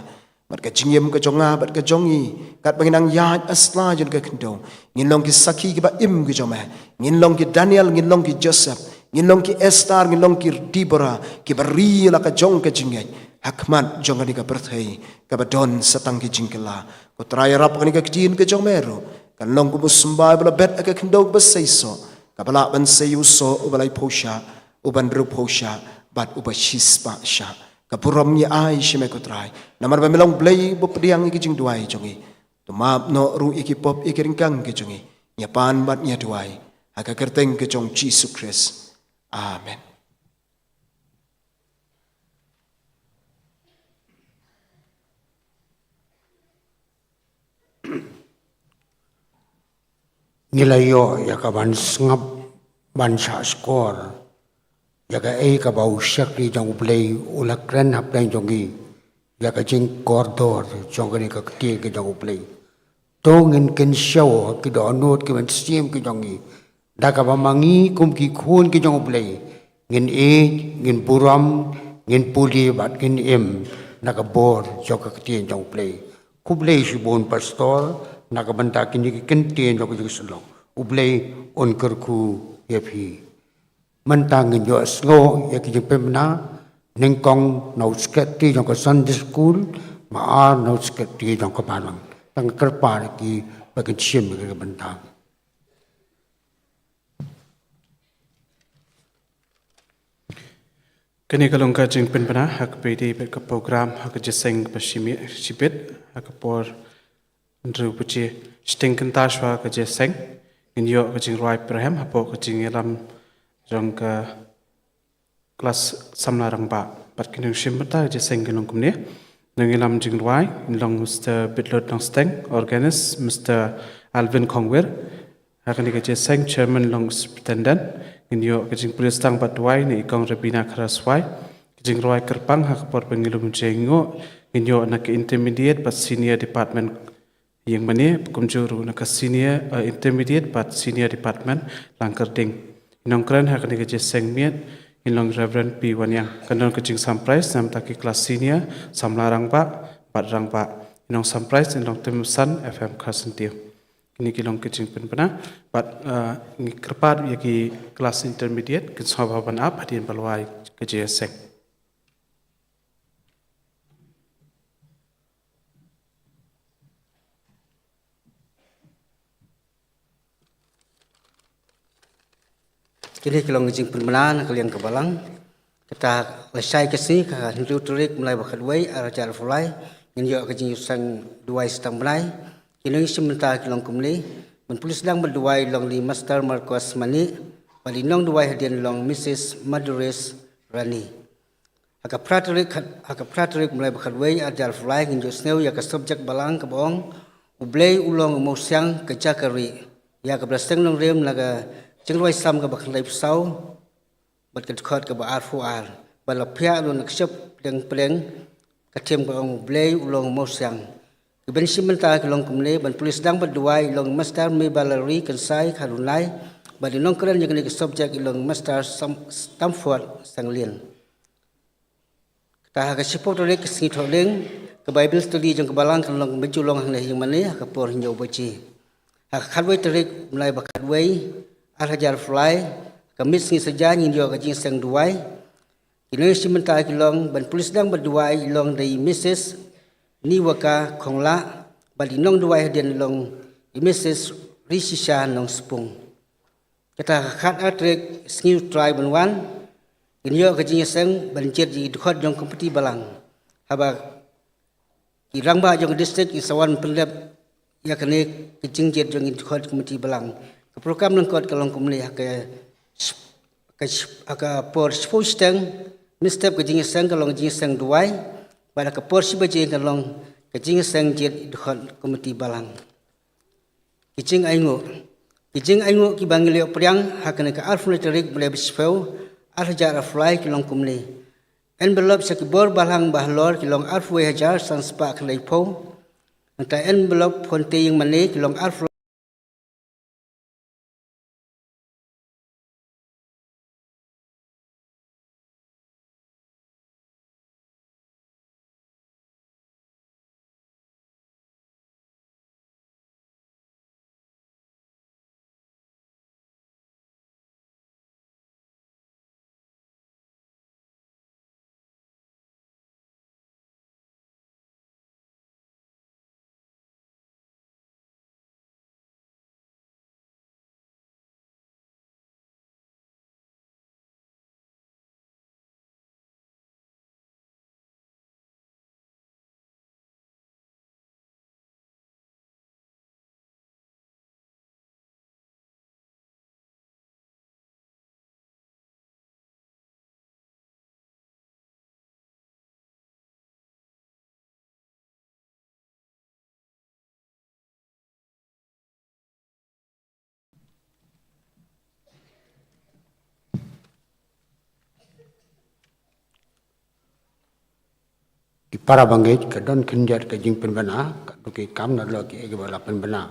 bat ka jingem ka jonga bat ka jongi kat banginang ya asla jun ka kendo ngin long ki sakhi ki ba im ki jong me ngin long ki Daniel ngin long ki Joseph ngin long ki Esther ngin long ki Deborah ki bari la ka jong ka jingay hakmat jong ni ka berthai ka ba don satang ki jingkala ko try rap ni ka ktin ka jong mero kan long ko musamba bala bet ka kendo ba seiso ka bala ban seyu so ubalai posha uban ru posha bat uba shispa sha ka puram ni ai shime ko try namar ba melong blai bo pdiang ki jing duai jongi to map no ru ikipop ikiringkang ki jongi nya pan bat nya duai aka kerteng ke jong Jesus Christ amen nilayo ya ka ban ngap ban sha score ya ka ei ka bau shakri jong play ula kren hap play jongi ya ka jing kordor jong ni ka ti ke jong play to ngin ken show ki do not ki ban sim ki jongi da ka ba mangi kum ki khun ki jong play ngin e ngin buram ngin puli bat ngin em na ka bor jong ka ti jong play ku play shi bon pastor na ka banta ki ni ken ti jong ki sulong u play on kar khu ye phi mentangin yo slo ya ki pemna nengkong no sketi jong ko Sunday school ma no sketi jong ko balang tang kerpa ki bagi chim ke bentang kini kalong ka jing penpana hak pedi pe ka program hak jeseng pasimi sipet hak por ndru puchi stinken tashwa ka jeseng in yo ka jing roi perhem hapo ka jing elam jong ka kelas samlarang ba pat kinung shimbata je seng kinung kumne nangilam jingwai long Mr. Bitlot long steng organist Mr. Alvin Kongwer hakani ke je seng chairman long superintendent inyo ke jing pulis tang batwai ni ikong Rabina Kharaswai ke jing roi kerpang hak por pengilum jengo inyo na ke intermediate but senior department yang mana kumjuru nak senior intermediate but senior department langkerding inongkran hakani ke jeseng miet inong Reverend P Wanyang kanon kecing surprise nam taki kelas senior samlarang ba batrang ba inong surprise inong temusan FM Kasentiu ini kilong kecing penpena but ngi kerpat yaki kelas intermediate ke sahaban up hadian balwai ke jeseng. Kini kalau ngejing permenan kalian kebalang kita lesai kesini ke hindu turik mulai bakadway arajar fulai nginyo kejing usang dua setang belai kini sementara kilong kumli menpulis sedang berduai long li Master Marcos Mani balinong duai hadian long Mrs. Maduris Rani haka praturik mulai bakadway arajar fulai nginyo sneu ya ke subjek balang kebong ublay ulong umusyang ke jakari ya ke belasteng long rem naga Jengwai sam ke bakal lai pesau, bat ke dekat ke baar fuar, balapia lu nak siap peleng katim ke orang blay ulong mosyang. Keben simenta ke long kumle ban polis dang berduai long master me balari kensai karunai, ban dinong keren yang ke subjek long master Stamford Sanglin. Kita ke sipot oleh ke singit holeng ke Bible study jeng ke balang ke long bejulong hang yang mana ke por hinjau baci. Hak kadwai terik mulai bakadwai Arajar fly, kami sengi saja nyindio kajing sang duai. Kini sementara kilong ban polis dang berduai long dari Mrs. Niwaka Kongla, bali nong duai hadian long Mrs. Rishisha nong sepung. Kita kat atrik sengi try banwan, nyindio kajing sang bancir di dekat jong kompeti balang. Haba kirang ba jong distrik isawan penlep ya kene kajing jet jong dekat kompeti balang. Program lengkot kalau kumli ke por sposteng mistep ke jingisang kalau jingisang duai pada ke por sibaje kalau ke jingisang jet dekat komiti balang kijing aingo ki bangile priang hakane ke alfunetrik boleh besfeu arjar fly kilong kumli envelope sakibor balang bahlor kilong alfu hajar sanspa kleipo anta envelope fonte yang mane kilong alfu Di para bangit ke don kendiat ke jing penbena ke duki kam na lo ke bala penbena.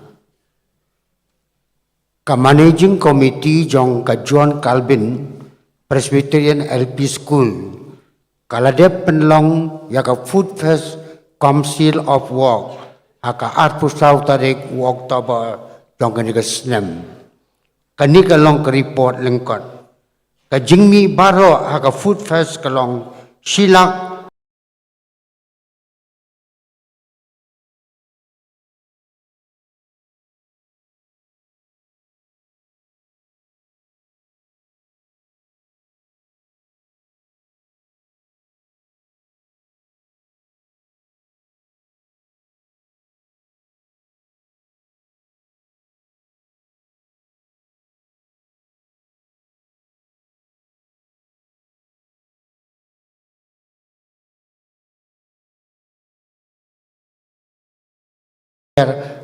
Ka managing committee jong ka John Calvin Presbyterian LP School kaladep penlong ya ka Food Fest Council of Work aka art pusau tarik Oktober jong ka snem kani ka long ka report lengkot ka jingmi baro aka Food Fest kalong silak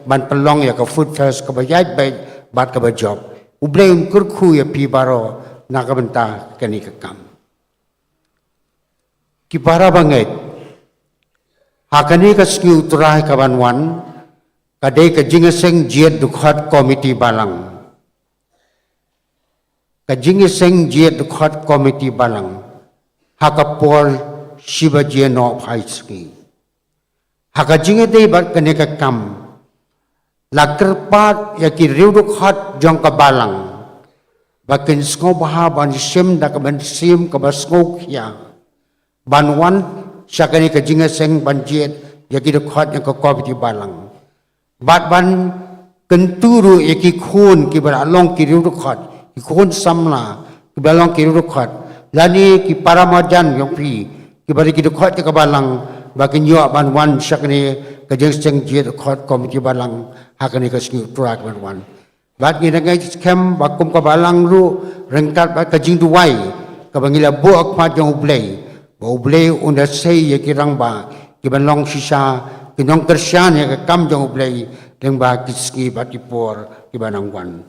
ban pelong ya ka food fest ka bayai bay bat ka job ublay kurku ya pi baro na ka benta kani ka kam ki para banget hakani ka ski uturai ka banwan kadai ka jingeseng jiet dukhat komiti balang ka jingeseng jiet dukhat komiti balang hakapol shiba jieno phaitski hakajinge dei bat kane ka kam lakerpat ya ki riudukhat jong ka balang bakin sko baha ban sim da ka ban sim ka basko khia banwan syakani ka jinga seng banjiet ya ki dukhat yang ka komiti balang bat ban kenturu ya ki khun ki baralong ki riudukhat ki khun samla ki balong ki riudukhat lani ki paramajan yang pi ki bari ki dukhat ka balang bakin yo banwan syakani ka jing seng jiet dukhat komiti balang hakani ka ski turak banwan bat ni nangai kem bakum ka balang ru rengkat bat ka jing duai ka bangila buak pa jong ublay ublay unda sei ya kirang ba ki banlong sisa ki nong kersyan ya ka kam jong ublay deng ba ki ski bat ki por ki banangwan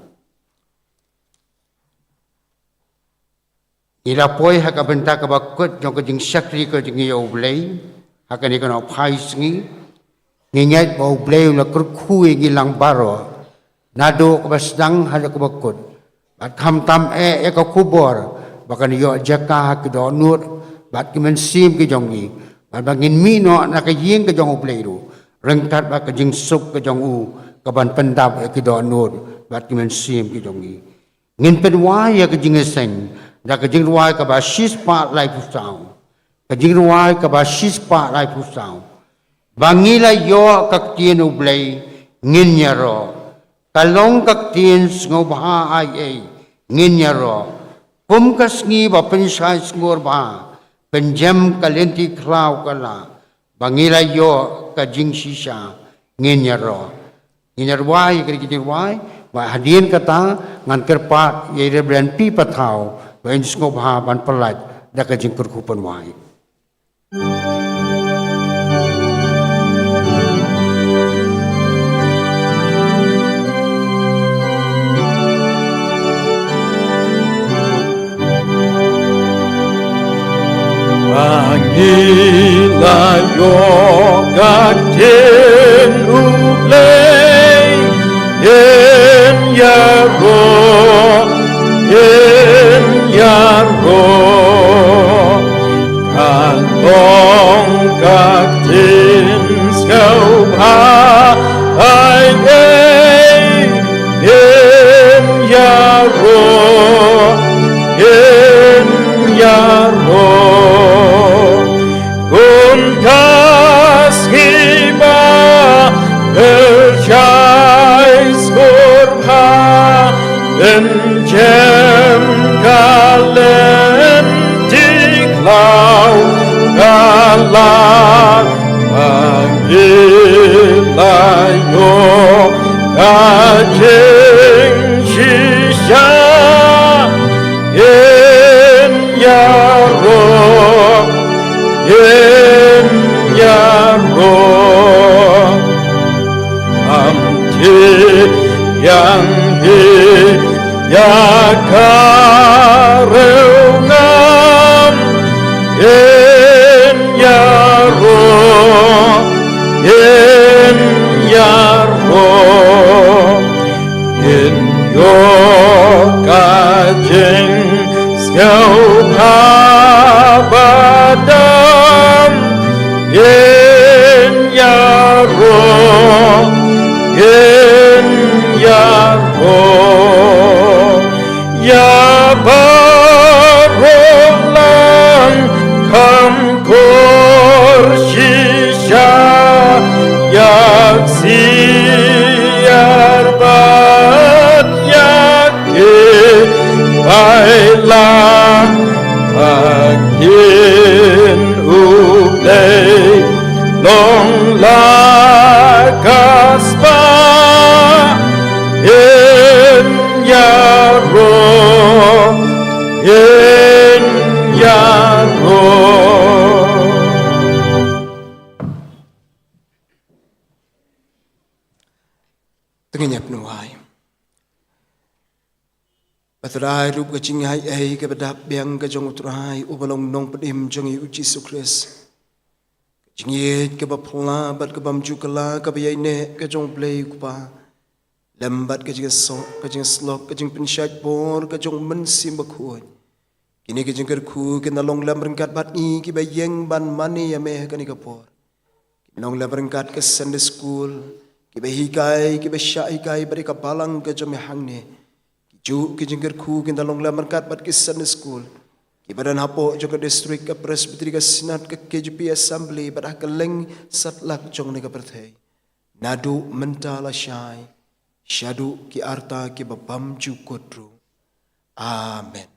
ila poi ha ka benta ka bakut jong ka jing syakri ka jing yo ublay hakani ka no phai sngi ngingat bau bleu la kurku ngi lang baro nado ko basdang hada ko bakut bat kham tam e ka kubor bakan yo jaka ki do nur bat ki men sim ki jongi bat bangin mino na ka ying ka jong bleu rengkat ba ka jing sup ka jong u ka ban pendap ki do nur bat ki men sim ki jongi ngin pen wa ya ka jing seng da ka jing wa ka ba shis pa lai pu sao ka jing wa ka ba shis pa lai pu sao bangila yo kaktien ublay nginyaro kalong kaktien ngobha ai nginyaro pumkas ngi ba pensai ngor ba penjam kalenti kraw kala bangila yo kajing sisa nginyaro nginyarwai kirikitirwai ba hadien kata ngan kerpat ye rebran pi pathau ba ngobha ban pelat da kajing kurkupan wai Angila yoga ten ublay en yaro kalong kaktin skau ba ay en yaro Kuntas hiba berjais kurha Benjem kalen tiklau galak Magilayo kajing shisha Yen yaro Yen yaro Amti yang hi yakareungam Yen yaro Yen yaro Yen yo kajing skau badam yen yaro ya barolang kam kor shisha yak siyar bat yakke bailang Agin ublay long lakas pa in yaro Pengenyap nuai. Patrai rup ke jing hai ai ke bedap biang ke jong utrai ubalong nong pedim jong i uji sukres. Jing ye ke bapla bat ke bam jukala ke bayai ne ke jong play kupa. Lambat ke jing sok ke jing slok ke jing pensyat bor ke jong mensim bakhuai. Kini ke jing kerku ke nalong lam rengkat bat ni ke bayeng ban mani ya meh ke ni kapor. Nong lam rengkat ke Sunday school ke bahikai ke basyahikai bari ke balang ke jong hang ne. Juk ke jengker ku ke dalong lam merkat bat ke Sunday school. Ke badan hapo jong ke distrik ke presbyteri ke sinat ke KJP assembly badah ke leng satlak jong ne ke perthai. Nadu mentala syai. Syadu ki arta ki babam ju kodru. Amen.